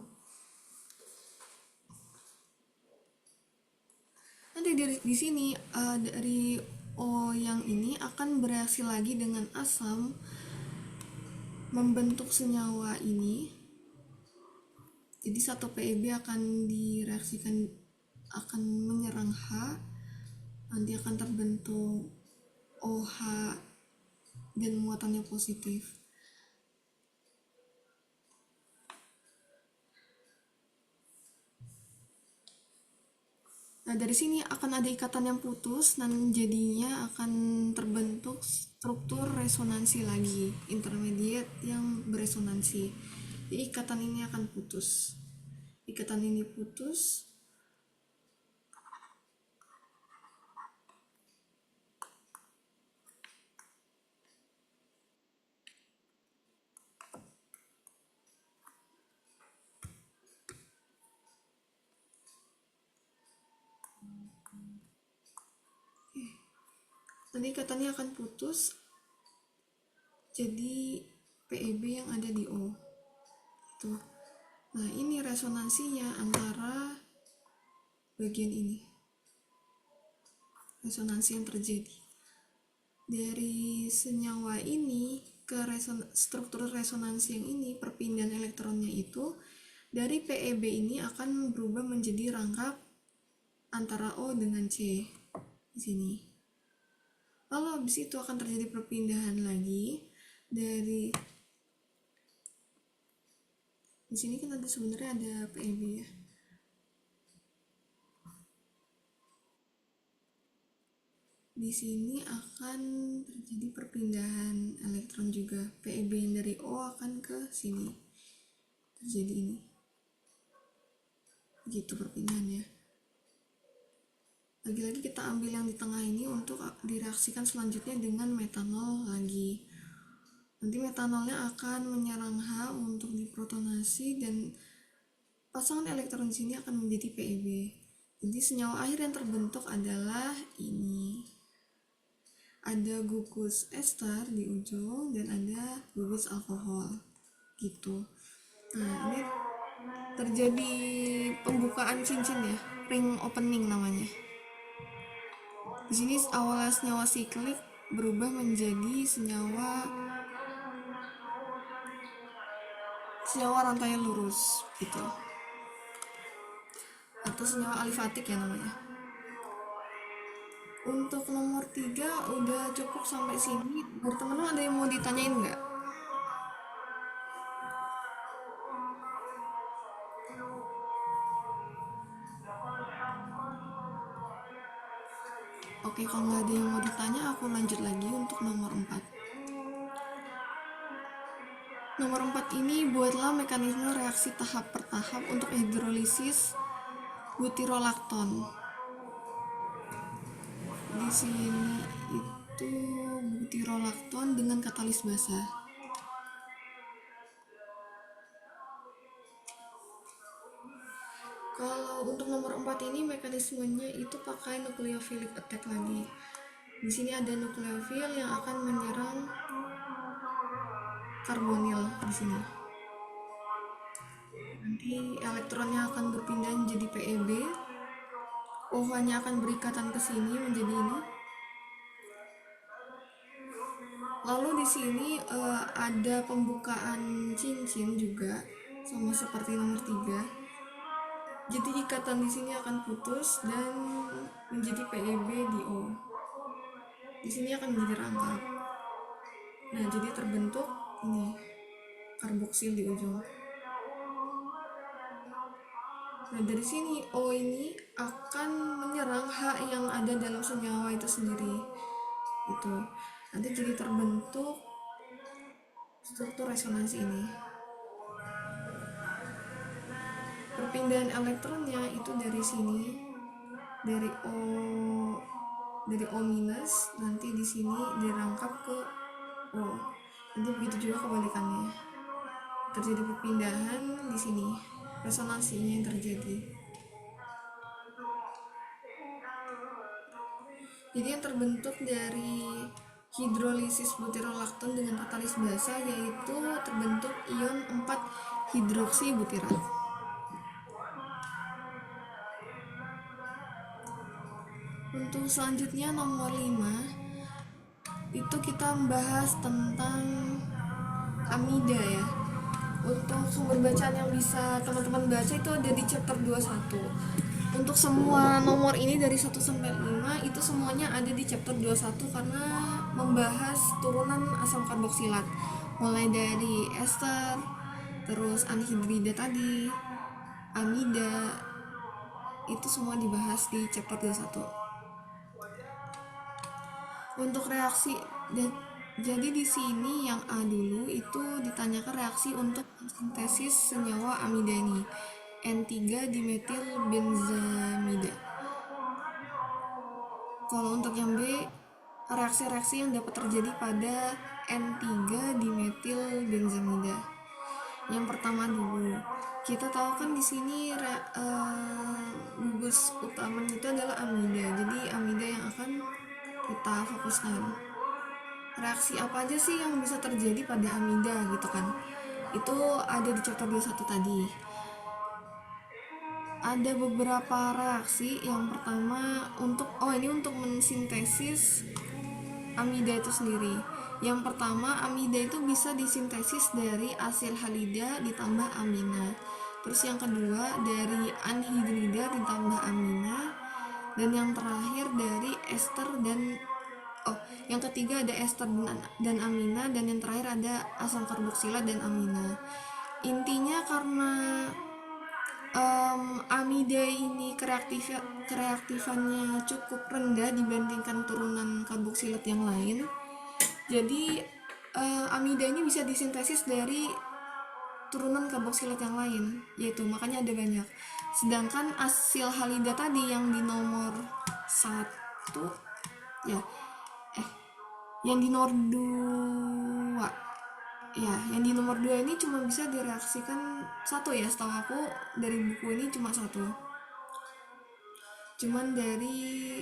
Nanti di sini dari O yang ini akan bereaksi lagi dengan asam membentuk senyawa ini. Jadi satu PEB akan direaksikan akan menyerang H, nanti akan terbentuk OH dan muatannya positif. Nah, dari sini akan ada ikatan yang putus dan jadinya akan terbentuk struktur resonansi lagi, intermediate yang beresonansi. Jadi ikatan ini akan putus. Ikatan ini putus. Nanti ikatannya akan putus. jadi PEB yang ada di O. Tuh. Nah, ini resonansinya antara bagian ini. Resonansi yang terjadi. Dari senyawa ini ke struktur resonansi yang ini, perpindahan elektronnya itu dari PEB ini akan berubah menjadi rangkap antara O dengan C di sini. Lalu habis itu akan terjadi perpindahan lagi dari di sini kan ada sebenarnya ada PEB ya. Di sini akan terjadi perpindahan elektron juga. PEB yang dari O akan ke sini. Terjadi ini. Gitu perpindahannya. Lagi-lagi kita ambil yang di tengah ini untuk direaksikan selanjutnya dengan metanol lagi. Nanti metanolnya akan menyerang H untuk diprotonasi dan pasangan elektron di sini akan menjadi PEB. Jadi senyawa akhir yang terbentuk adalah ini. Ada gugus ester di ujung dan ada gugus alkohol gitu. Nah, ini terjadi pembukaan cincin ya, ring opening namanya. Di sini awalnya senyawa siklik berubah menjadi senyawa rantai lurus gitu, atau senyawa alifatik ya namanya. Untuk nomor 3 udah cukup sampai sini. Dari teman-teman ada yang mau ditanyain nggak? Oke, kalau nggak ada yang mau ditanya, aku lanjut lagi untuk nomor 4. Nomor 4 ini buatlah mekanisme reaksi tahap per tahap untuk hidrolisis butirolakton. Di sini itu butirolakton dengan katalis basa. Kalau untuk nomor 4 ini mekanismenya itu pakai nucleophilic attack lagi. Di sini ada nukleofil yang akan menyerang karbonil di sini. Nanti elektronnya akan berpindah menjadi PEB. OH-nya akan berikatan ke sini menjadi ini. Lalu di sini ada pembukaan cincin juga sama seperti nomor 3. Jadi ikatan di sini akan putus dan menjadi PEB di O. Di sini akan menjadi rangkap. Nah, jadi terbentuk ini karboksil di ujung. Nah, dari sini O ini akan menyerang H yang ada dalam senyawa itu sendiri. Itu. Nanti jadi terbentuk struktur resonansi ini. Perpindahan elektronnya itu dari sini, dari O minus, nanti di sini dirangkap ke O. Nanti begitu juga kebalikannya. Terjadi perpindahan di sini, resonansinya yang terjadi. Jadi yang terbentuk dari hidrolisis butirolakton dengan katalis basa yaitu terbentuk ion 4 hidroksi butirat. Untuk selanjutnya nomor 5 itu kita membahas tentang amida ya. Untuk sumber bacaan yang bisa teman-teman baca itu ada di chapter 21. Untuk semua nomor ini dari 1 sampai 5 itu semuanya ada di chapter 21 karena membahas turunan asam karboksilat. Mulai dari ester, terus anhidrida tadi, amida, itu semua dibahas di chapter 21. Untuk reaksi jadi di sini yang A dulu itu ditanyakan reaksi untuk sintesis senyawa amida ini, N3-dimetil benzamida. Kalau untuk yang B, reaksi-reaksi yang dapat terjadi pada N3-dimetil benzamida. Yang pertama dulu, kita tahu kan di sini gugus utamanya itu adalah amida. Jadi amida yang akan kita fokuskan. reaksi apa aja sih yang bisa terjadi pada amida gitu kan. Itu ada di chapter 21 tadi. Ada beberapa reaksi. Yang pertama ini untuk mensintesis amida itu sendiri. Yang pertama, amida itu bisa disintesis dari asil halida ditambah amina. Terus yang kedua dari anhidrida ditambah amina. Dan yang terakhir dari ester dan yang ketiga ada ester dan amina, dan yang terakhir ada asam karboksila dan amina. Intinya karena amida ini kereaktifannya cukup rendah dibandingkan turunan karboksilat yang lain, jadi amida ini bisa disintesis dari turunan karboksilat yang lain, yaitu makanya ada banyak. Sedangkan asil halida tadi yang di nomor 1 ya yang di nomor 2 ya, yang di nomor 2 ini cuma bisa direaksikan satu ya, setahu aku dari buku ini cuma satu. Cuman dari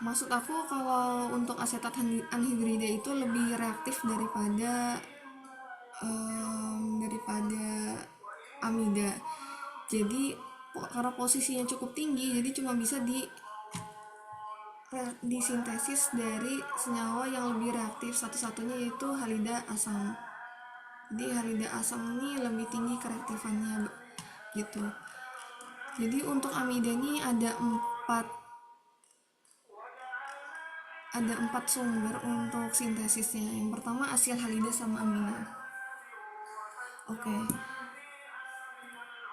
maksud aku kalau untuk asetat anhidrida itu lebih reaktif daripada amida. Jadi karena posisinya cukup tinggi, jadi cuma bisa disintesis dari senyawa yang lebih reaktif, satu-satunya yaitu halida asam. Jadi halida asam ini lebih tinggi kereaktifannya gitu. Jadi untuk amida ini ada empat sumber untuk sintesisnya. Yang pertama asil halida sama amina. Oke.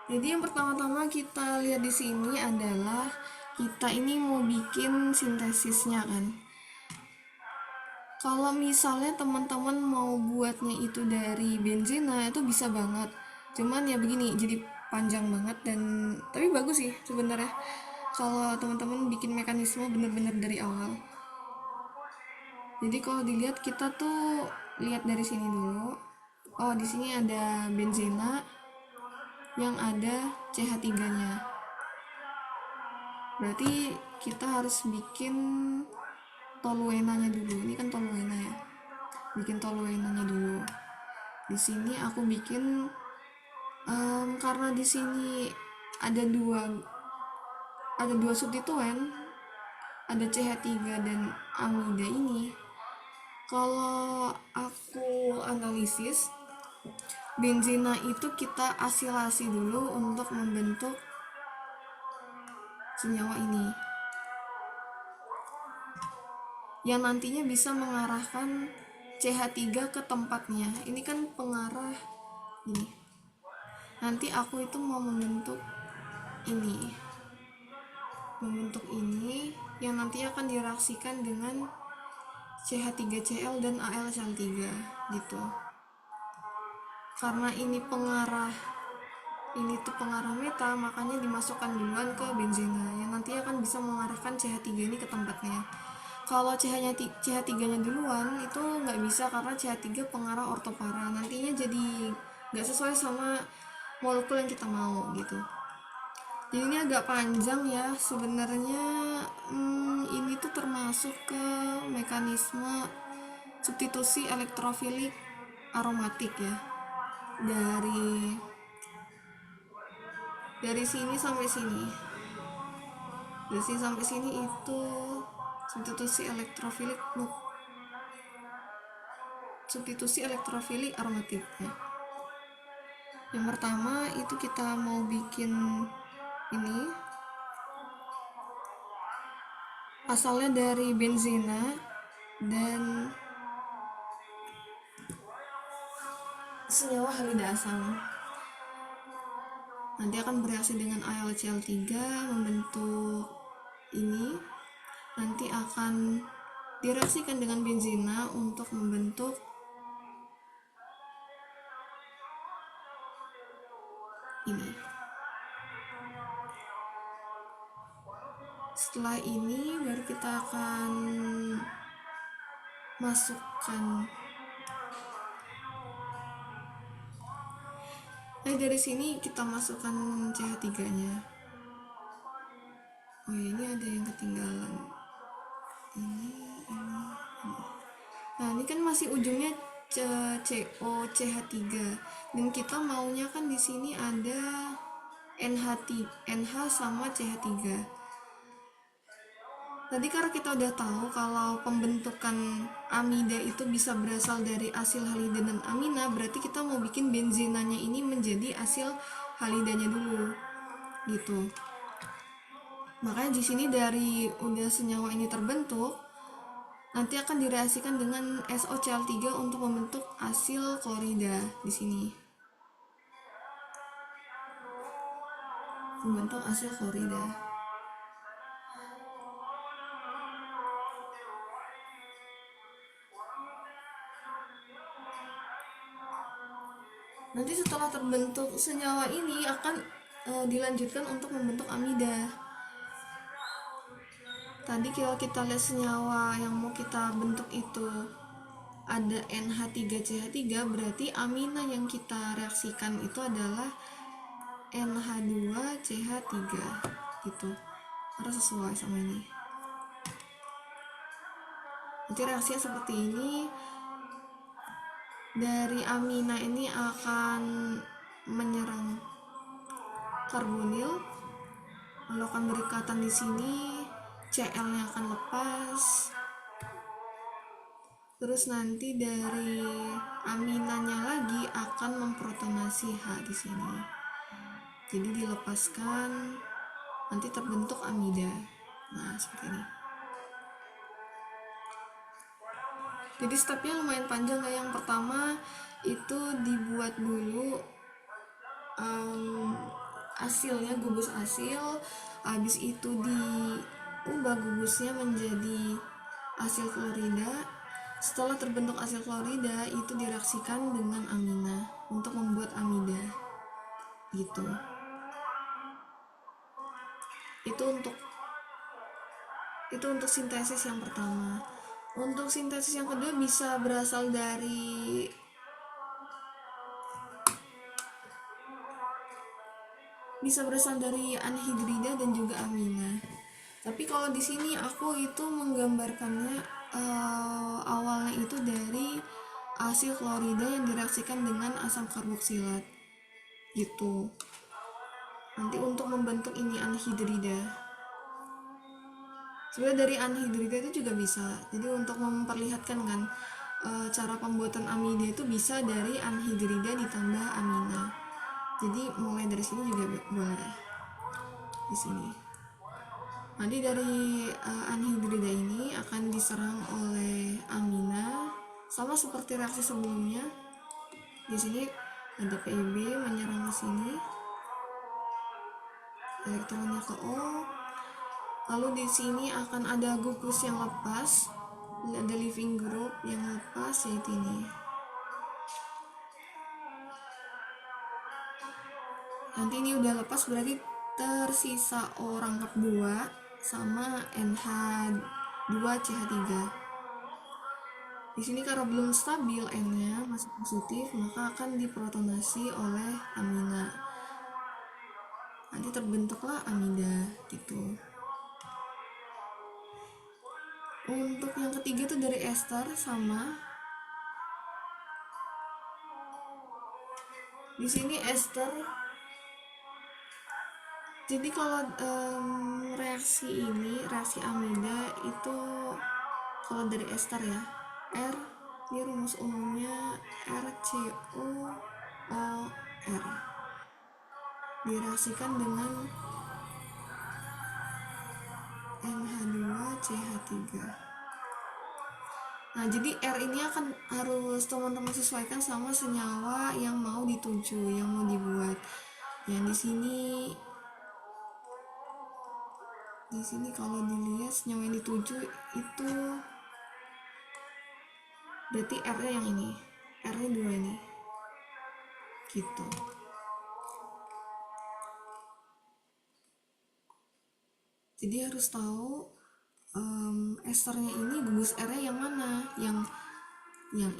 Jadi yang pertama-tama kita lihat di sini adalah kita ini mau bikin sintesisnya kan. Kalau misalnya teman-teman mau buatnya itu dari benzena itu bisa banget. Cuman ya begini, jadi panjang banget tapi bagus sih sebenarnya. Kalau teman-teman bikin mekanisme bener-bener dari awal. Jadi kalau dilihat kita tuh lihat dari sini dulu. Oh, di sini ada benzena yang ada CH3-nya. Berarti kita harus bikin toluenanya dulu. Ini kan toluena ya. Bikin toluenanya dulu. Di sini aku bikin karena di sini ada dua substituen, ada CH3 dan amida ini. Kalau aku analisis, benzena itu kita asilasi dulu untuk membentuk senyawa ini, yang nantinya bisa mengarahkan CH3 ke tempatnya. Ini kan pengarah ini. Nanti aku itu mau membentuk ini yang nanti akan direaksikan dengan CH3Cl dan AlCl3 gitu. Karena ini pengarah meta, makanya dimasukkan duluan ke benzena yang nanti akan bisa mengarahkan CH3 ini ke tempatnya. Kalau CH3-nya duluan itu nggak bisa karena CH3 pengarah ortopara, nantinya jadi nggak sesuai sama molekul yang kita mau gitu. Jadi ini agak panjang ya sebenarnya. Ini tuh termasuk ke mekanisme substitusi elektrofilik aromatik ya, dari sini sampai sini. Dari sini sampai sini itu substitusi elektrofilik aromatik ya. Yang pertama itu kita mau bikin ini asalnya dari benzena dan senyawa halida asam. Nanti akan bereaksi dengan AlCl3 membentuk ini. Nanti akan direaksikan dengan benzena untuk membentuk ini. Setelah ini baru kita akan masukkan dari sini kita masukkan CH3-nya. Oh ini ada yang ketinggalan. ini. Nah, ini kan masih ujungnya COCH3 dan kita maunya kan di sini ada NH sama CH3. Tadi karena kita udah tahu kalau pembentukan amida itu bisa berasal dari asil halida dan amina, berarti kita mau bikin benzenanya ini menjadi asil halidanya dulu, gitu. Makanya di sini dari udah senyawa ini terbentuk, nanti akan direaksikan dengan SOCl3 untuk membentuk asil klorida di sini. Membentuk asil klorida. Nanti setelah terbentuk senyawa ini akan dilanjutkan untuk membentuk amida. Tadi kalau kita lihat senyawa yang mau kita bentuk itu ada NH3CH3, berarti amina yang kita reaksikan itu adalah NH2CH3 gitu. Harus sesuai sama ini. Nanti reaksinya seperti ini. Dari amina ini akan menyerang karbonil, lalu akan berikatan di sini, Cl-nya akan lepas. Terus nanti dari aminanya lagi akan memprotonasi H di sini. Jadi dilepaskan, nanti terbentuk amida. Nah, seperti ini. Jadi stepnya lumayan panjang ya. Yang pertama itu dibuat dulu asilnya, gugus asil, habis itu diubah gugusnya menjadi asil klorida. Setelah terbentuk asil klorida itu direaksikan dengan amina untuk membuat amida gitu. Itu untuk sintesis yang pertama. Untuk sintesis yang kedua bisa berasal dari anhidrida dan juga amina. Tapi kalau di sini aku itu menggambarkannya awalnya itu dari asil klorida yang direaksikan dengan asam karboksilat gitu. Nanti untuk membentuk ini anhidrida. Sebenarnya dari anhidrida itu juga bisa. Jadi untuk memperlihatkan kan cara pembuatan amida itu bisa dari anhidrida ditambah amina. Jadi mulai dari sini juga boleh. Di sini. Nanti dari anhidrida ini akan diserang oleh amina, sama seperti reaksi sebelumnya. Di sini ada PEB menyerang ke sini, elektronnya ke O. Lalu di sini akan ada gugus yang lepas, ada leaving group yang lepas, yaitu ini. Nanti ini udah lepas berarti tersisa O rangkap 2 sama NH2CH3. Di sini karena belum stabil N-nya masih positif, maka akan diprotonasi oleh amina. Nanti terbentuklah amida gitu. Untuk yang ketiga itu dari ester sama. Di sini ester. Jadi kalau reaksi amida itu kalau dari ester ya, R ini rumus umumnya RCOOR, direaksikan dengan NH2CH3. Nah, jadi R ini harus teman-teman sesuaikan sama senyawa yang mau dituju, yang mau dibuat. Yang di sini kalau dilihat senyawa yang dituju itu berarti R-nya yang ini. R-nya 2 ini. Gitu. Jadi harus tahu esternya ini gugus R-nya yang mana, yang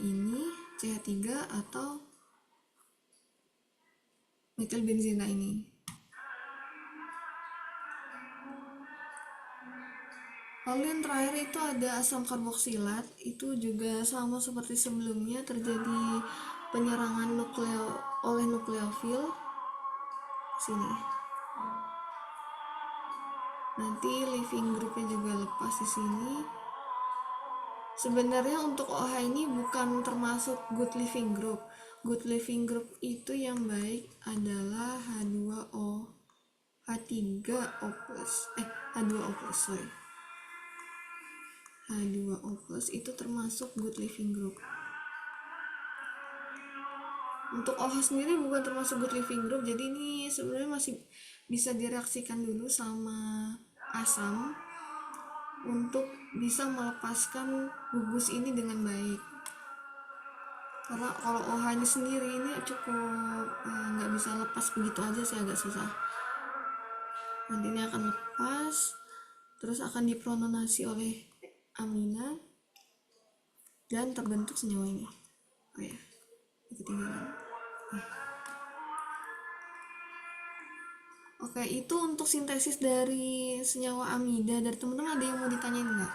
ini CH3 atau metilbenzena ini. Lalu yang terakhir itu ada asam karboksilat, itu juga sama seperti sebelumnya, terjadi penyerangan oleh nukleofil sini. Nanti leaving groupnya juga lepas di sini. Sebenarnya untuk OH ini bukan termasuk good living group. Good living group itu yang baik adalah H2O, H3O+, H2O+, sorry. H2O+ itu termasuk good living group. Untuk OH sendiri bukan termasuk good living group, jadi ini sebenarnya masih bisa direaksikan dulu sama asam untuk bisa melepaskan gugus ini dengan baik. Karena kalau OH ini sendiri ini cukup nggak bisa lepas begitu aja sih, agak susah. Nanti ini akan lepas, terus akan diprononasi oleh amina dan terbentuk senyawa ini. Oh ya, ketinggalan. Oke, itu untuk sintesis dari senyawa amida. Dari teman-teman ada yang mau ditanyain nggak?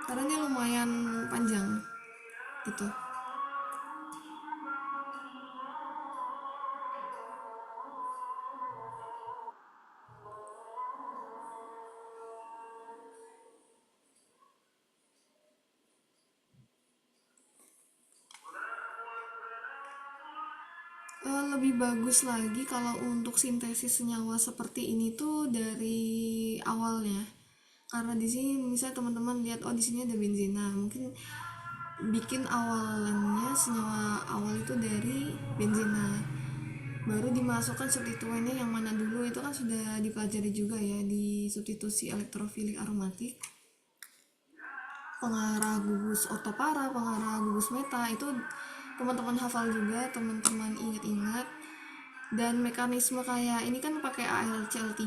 Karena ini lumayan panjang gitu. Lebih bagus lagi kalau untuk sintesis senyawa seperti ini tuh dari awalnya. Karena di sini misalnya teman-teman lihat, oh di sini ada benzena, mungkin bikin awalannya senyawa awal itu dari benzena, baru dimasukkan substituennya yang mana dulu itu kan sudah dipelajari juga ya di substitusi elektrofilik aromatik, pengarah gugus otopara, pengarah gugus meta, itu teman-teman hafal juga, teman-teman ingat-ingat. Dan mekanisme kayak ini kan pakai AlCl3,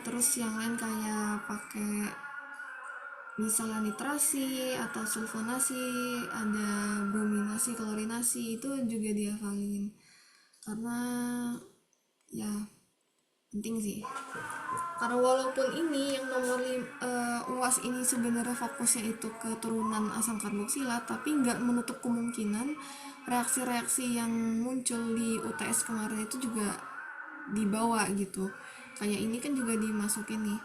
terus yang lain kayak pakai misalnya nitrasi atau sulfonasi, ada brominasi, klorinasi, itu juga dihafalin karena ya penting sih. Karena walaupun ini yang nomor UAS ini sebenarnya fokusnya itu ke turunan asam karboksilat, tapi nggak menutup kemungkinan reaksi-reaksi yang muncul di UTS kemarin itu juga dibawa gitu. Kayak ini kan juga dimasukin nih,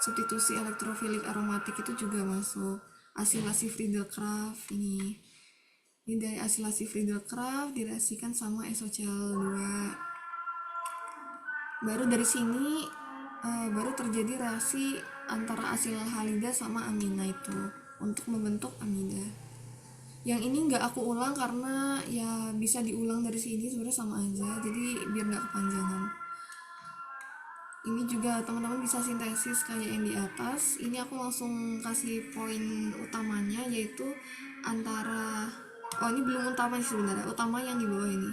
substitusi elektrofilik aromatik itu juga masuk. Asilasi Friedel-Crafts ini dari asilasi Friedel-Crafts direaksikan sama SOCl2, baru dari sini baru terjadi reaksi antara asil halida sama amina itu untuk membentuk amida. Yang ini nggak aku ulang karena ya bisa diulang dari sini, sebenarnya sama aja, jadi biar nggak kepanjangan. Ini juga teman-teman bisa sintesis kayak yang di atas. Ini aku langsung kasih poin utamanya, yaitu antara ini belum utama sih sebenarnya, utama yang di bawah ini.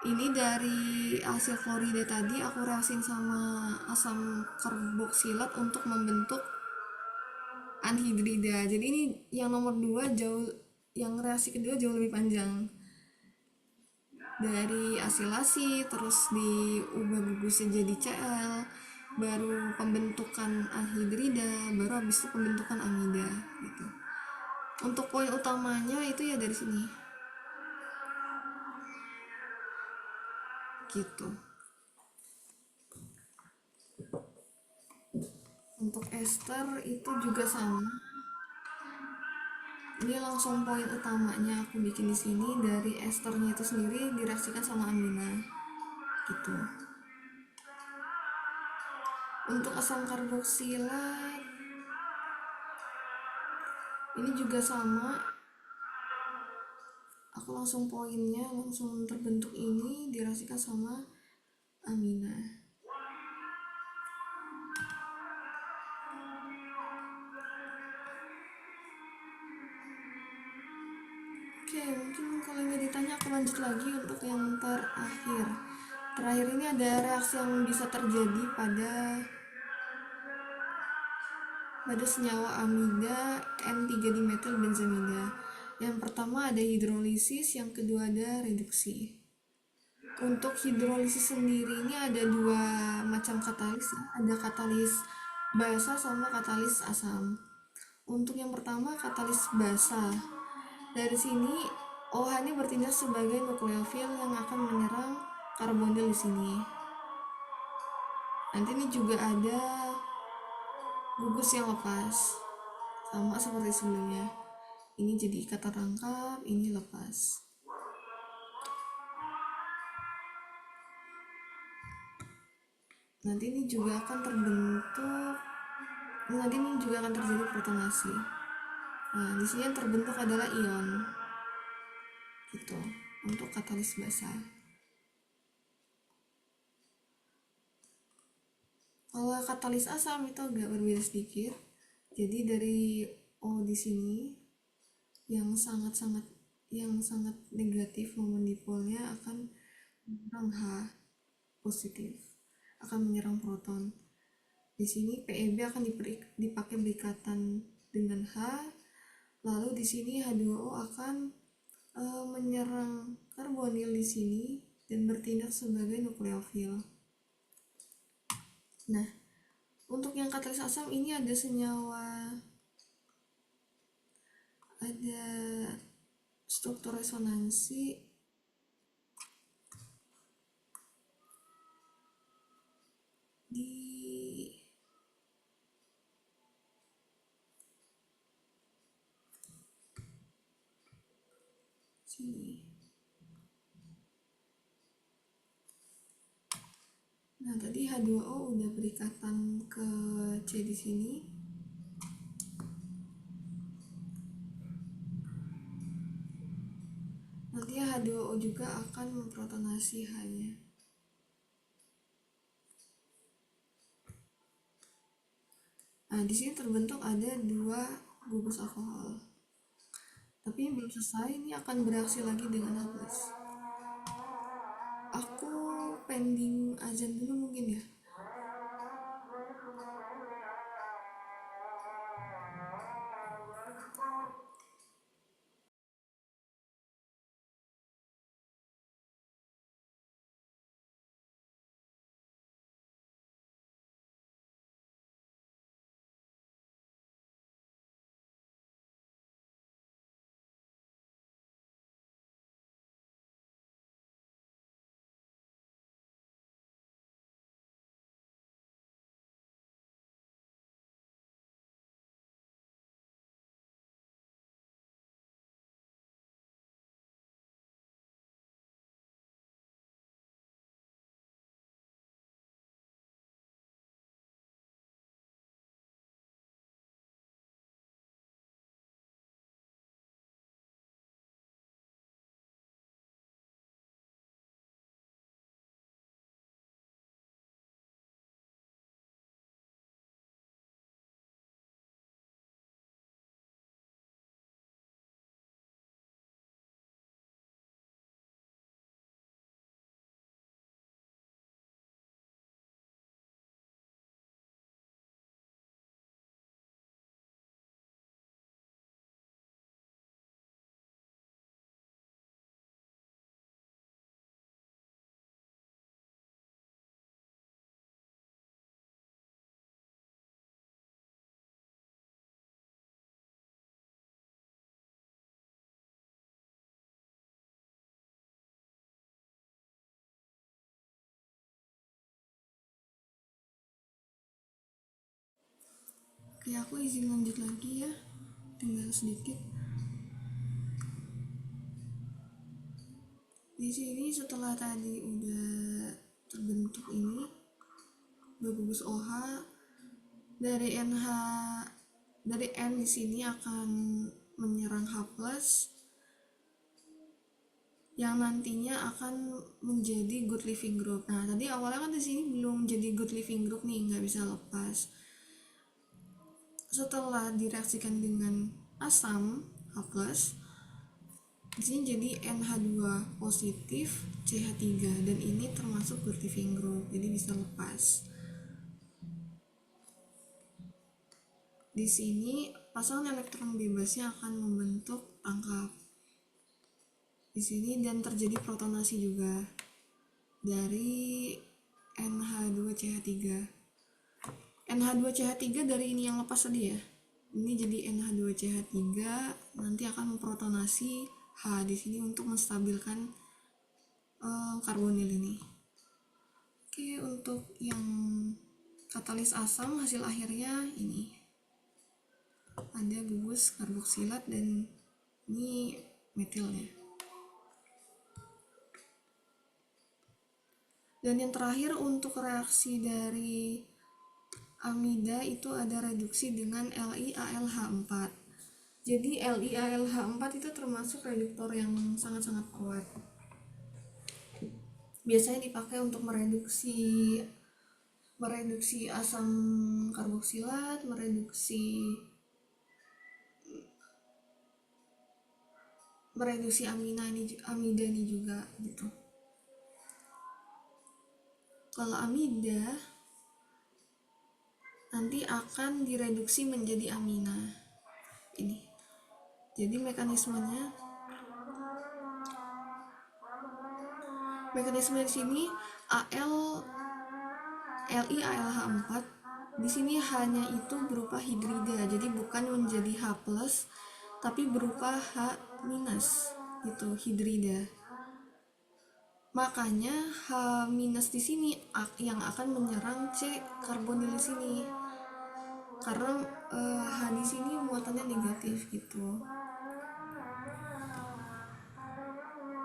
Ini dari hasil klorida tadi aku reaksin sama asam karboksilat untuk membentuk anhidrida. Jadi ini yang nomor 2 jauh, yang reaksi kedua jauh lebih panjang. Dari asilasi terus diubah gugusnya jadi Cl, baru pembentukan anhidrida, baru habis itu pembentukan amida gitu. Untuk poin utamanya itu ya dari sini gitu. Untuk ester itu juga sama. Ini langsung poin utamanya aku bikin di sini, dari esternya itu sendiri direaksikan sama amina gitu. Untuk asam karboksilat ini juga sama, aku langsung poinnya langsung terbentuk ini direaksikan sama amina. Oke, mungkin kalau nggak ditanya aku lanjut lagi untuk yang terakhir. Terakhir ini ada reaksi yang bisa terjadi pada senyawa amida N3-dimetilbenzamida. Yang pertama ada hidrolisis, yang kedua ada reduksi. Untuk hidrolisis sendiri ini ada dua macam katalis, ada katalis basa sama katalis asam. Untuk yang pertama, katalis basa. Dari sini OH ini bertindak sebagai nukleofil yang akan menyerang karbonil di sini. Nanti ini juga ada gugus yang lepas, sama seperti sebelumnya. Ini jadi ikatan rangkap, ini lepas. Nanti ini juga akan terjadi protonasi. Nah, di sini yang terbentuk adalah ion. Gitu, untuk katalis basa. Kalau katalis asam itu agak berbeda sedikit. Jadi dari O di sini yang sangat negatif momen dipolnya akan menyerang H positif, akan menyerang proton. Di sini PeB akan dipakai berikatan dengan H, lalu di sini H2O akan menyerang karbonil di sini dan bertindak sebagai nukleofil. Nah, untuk yang katalis asam ini ada senyawa, ada struktur resonansi di sini. Nah, tadi H2O udah berikatan ke C di sini. Nanti H2O juga akan memprotonasi H-nya. Nah, di sini terbentuk ada 2 gugus alkohol. Tapi belum selesai, ini akan bereaksi lagi dengan H+. Aku pending azan dulu mungkin ya. Oke, aku izin lanjut lagi ya, tinggal sedikit. Di sini setelah tadi udah terbentuk ini 2 gugus OH, dari N di sini akan menyerang H+ yang nantinya akan menjadi good living group. Nah, tadi awalnya kan di sini belum jadi good living group nih, nggak bisa lepas. Setelah direaksikan dengan asam H+, di sini jadi NH2 positif CH3 dan ini termasuk good living group, jadi bisa lepas. Di sini pasangan elektron bebasnya akan membentuk rangkap di sini dan terjadi protonasi juga dari NH2CH3. NH2CH3 dari ini yang lepas tadi ya. Ini jadi NH2CH3 nanti akan memprotonasi H di sini untuk menstabilkan karbonil ini. Oke, untuk yang katalis asam hasil akhirnya ini ada gugus karboksilat dan ini metilnya. Dan yang terakhir untuk reaksi dari amida itu ada reduksi dengan LiAlH4. Jadi LiAlH4 itu termasuk reduktor yang sangat-sangat kuat. Biasanya dipakai untuk mereduksi asam karboksilat, mereduksi amida ini juga gitu. Kalau amida nanti akan direduksi menjadi amina ini. Jadi mekanisme di sini LiAlH4 di sini hanya itu berupa hidrida, jadi bukan menjadi H+, tapi berupa H- gitu, hidrida. Makanya H- di sini yang akan menyerang C karbonil di sini. Karena H di sini muatannya negatif gitu.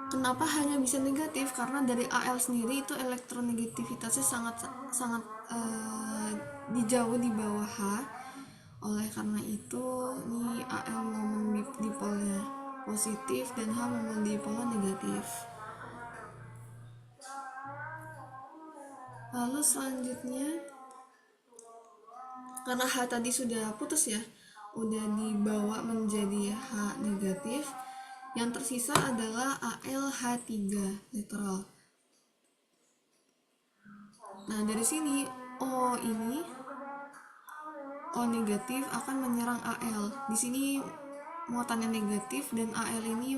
Kenapa hanya bisa negatif? Karena dari Al sendiri itu elektronegativitasnya sangat jauh di bawah H. Oleh karena itu, ini Al momen dipolnya positif dan H momen dipolnya negatif. Lalu selanjutnya, karena H tadi sudah putus ya, udah dibawa menjadi H negatif, yang tersisa adalah AlH3 netral. Nah, dari sini O negatif akan menyerang Al. Di sini muatannya negatif dan Al ini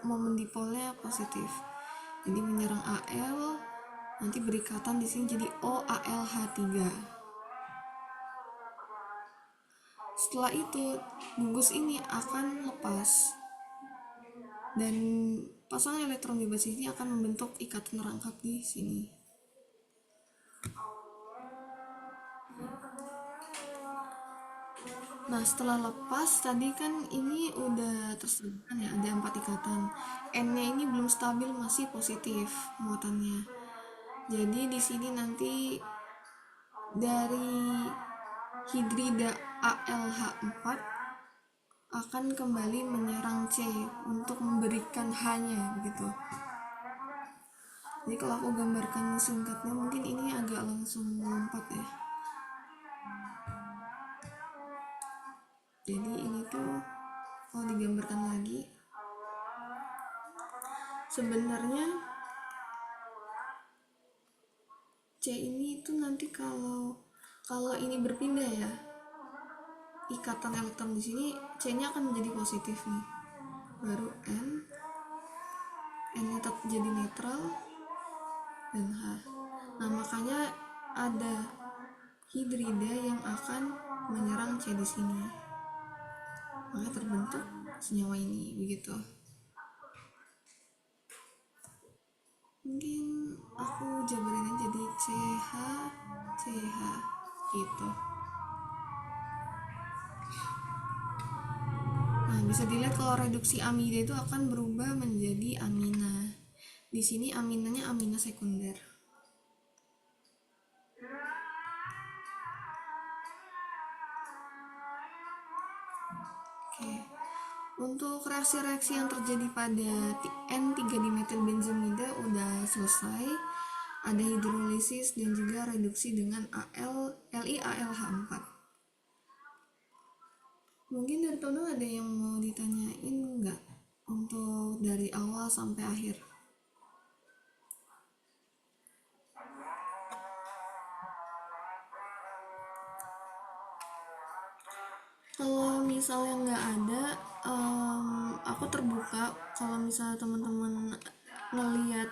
momen dipolnya positif. Jadi menyerang Al, nanti berikatan di sini jadi OAlH3. Setelah itu, gugus ini akan lepas. Dan pasangan elektron bebas ini akan membentuk ikatan rangkap di sini. Nah, setelah lepas tadi kan ini udah tersebutkan ya, ada 4 ikatan. N-nya ini belum stabil, masih positif muatannya. Jadi di sini nanti dari hidrida AlH4 akan kembali menyerang C untuk memberikan H-nya begitu. Jadi kalau aku gambarkan singkatnya mungkin ini agak langsung lompat ya. Jadi ini tuh kalau digambarkan lagi, sebenarnya C ini tuh nanti kalau ini berpindah ya, ikatan elektron di sini C-nya akan menjadi positif nih. Baru N-nya tetap jadi netral dan H. Nah, makanya ada hidrida yang akan menyerang C di sini. Maka terbentuk senyawa ini begitu. Mungkin aku jabarin aja jadi CH gitu. Nah, bisa dilihat kalau reduksi amida itu akan berubah menjadi amina. Di sini aminanya amina sekunder. Oke. Untuk reaksi-reaksi yang terjadi pada N3-dimetilbenzamida udah selesai. Ada hidrolisis dan juga reduksi dengan LiAlH4. Mungkin dari teman ada yang mau ditanyain nggak untuk dari awal sampai akhir? Kalau misalnya nggak ada, aku terbuka kalau misalnya teman-teman ngeliat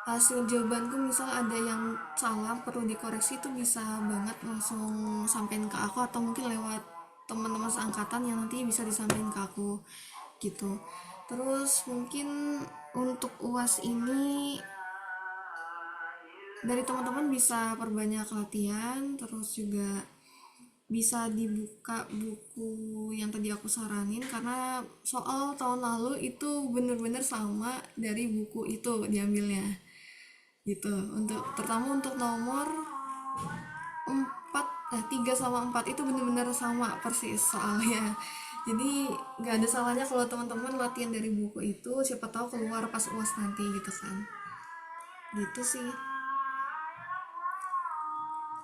hasil jawabanku misal ada yang salah perlu dikoreksi itu bisa banget langsung sampein ke aku atau mungkin lewat teman-teman seangkatan yang nanti bisa disampaikan ke aku gitu. Terus mungkin untuk UAS ini dari teman-teman bisa perbanyak latihan, terus juga bisa dibuka buku yang tadi aku saranin karena soal tahun lalu itu bener-bener sama dari buku itu diambilnya gitu. Untuk terutama untuk nomor 3 sama 4 itu bener-bener sama persis soalnya. Jadi nggak ada salahnya kalau teman-teman latihan dari buku itu, siapa tahu keluar pas UAS nanti gitu kan. Gitu sih.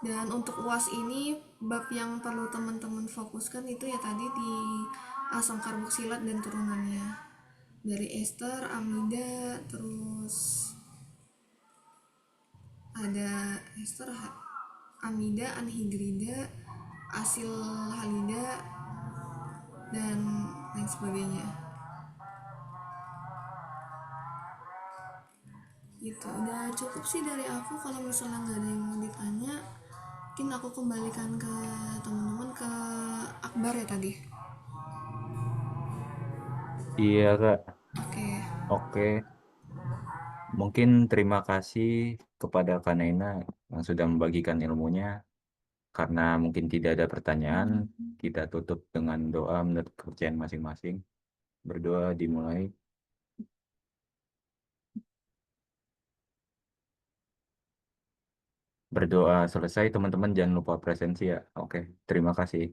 Dan untuk UAS ini bab yang perlu teman-teman fokuskan itu ya tadi di asam karboksilat dan turunannya. Dari ester, amida, terus ada ester, amida, anhidrida, asil halida, dan lain sebagainya. Gitu, udah cukup sih dari aku. Kalau misalnya nggak ada yang mau ditanya, mungkin aku kembalikan ke teman-teman, ke Akbar ya tadi. Iya, Kak. Oke. Oke. Mungkin terima kasih kepada Kak Naina yang sudah membagikan ilmunya. Karena mungkin tidak ada pertanyaan, kita tutup dengan doa menurut kepercayaan masing-masing. Berdoa dimulai. Berdoa selesai, teman-teman jangan lupa presensi ya. Oke, terima kasih.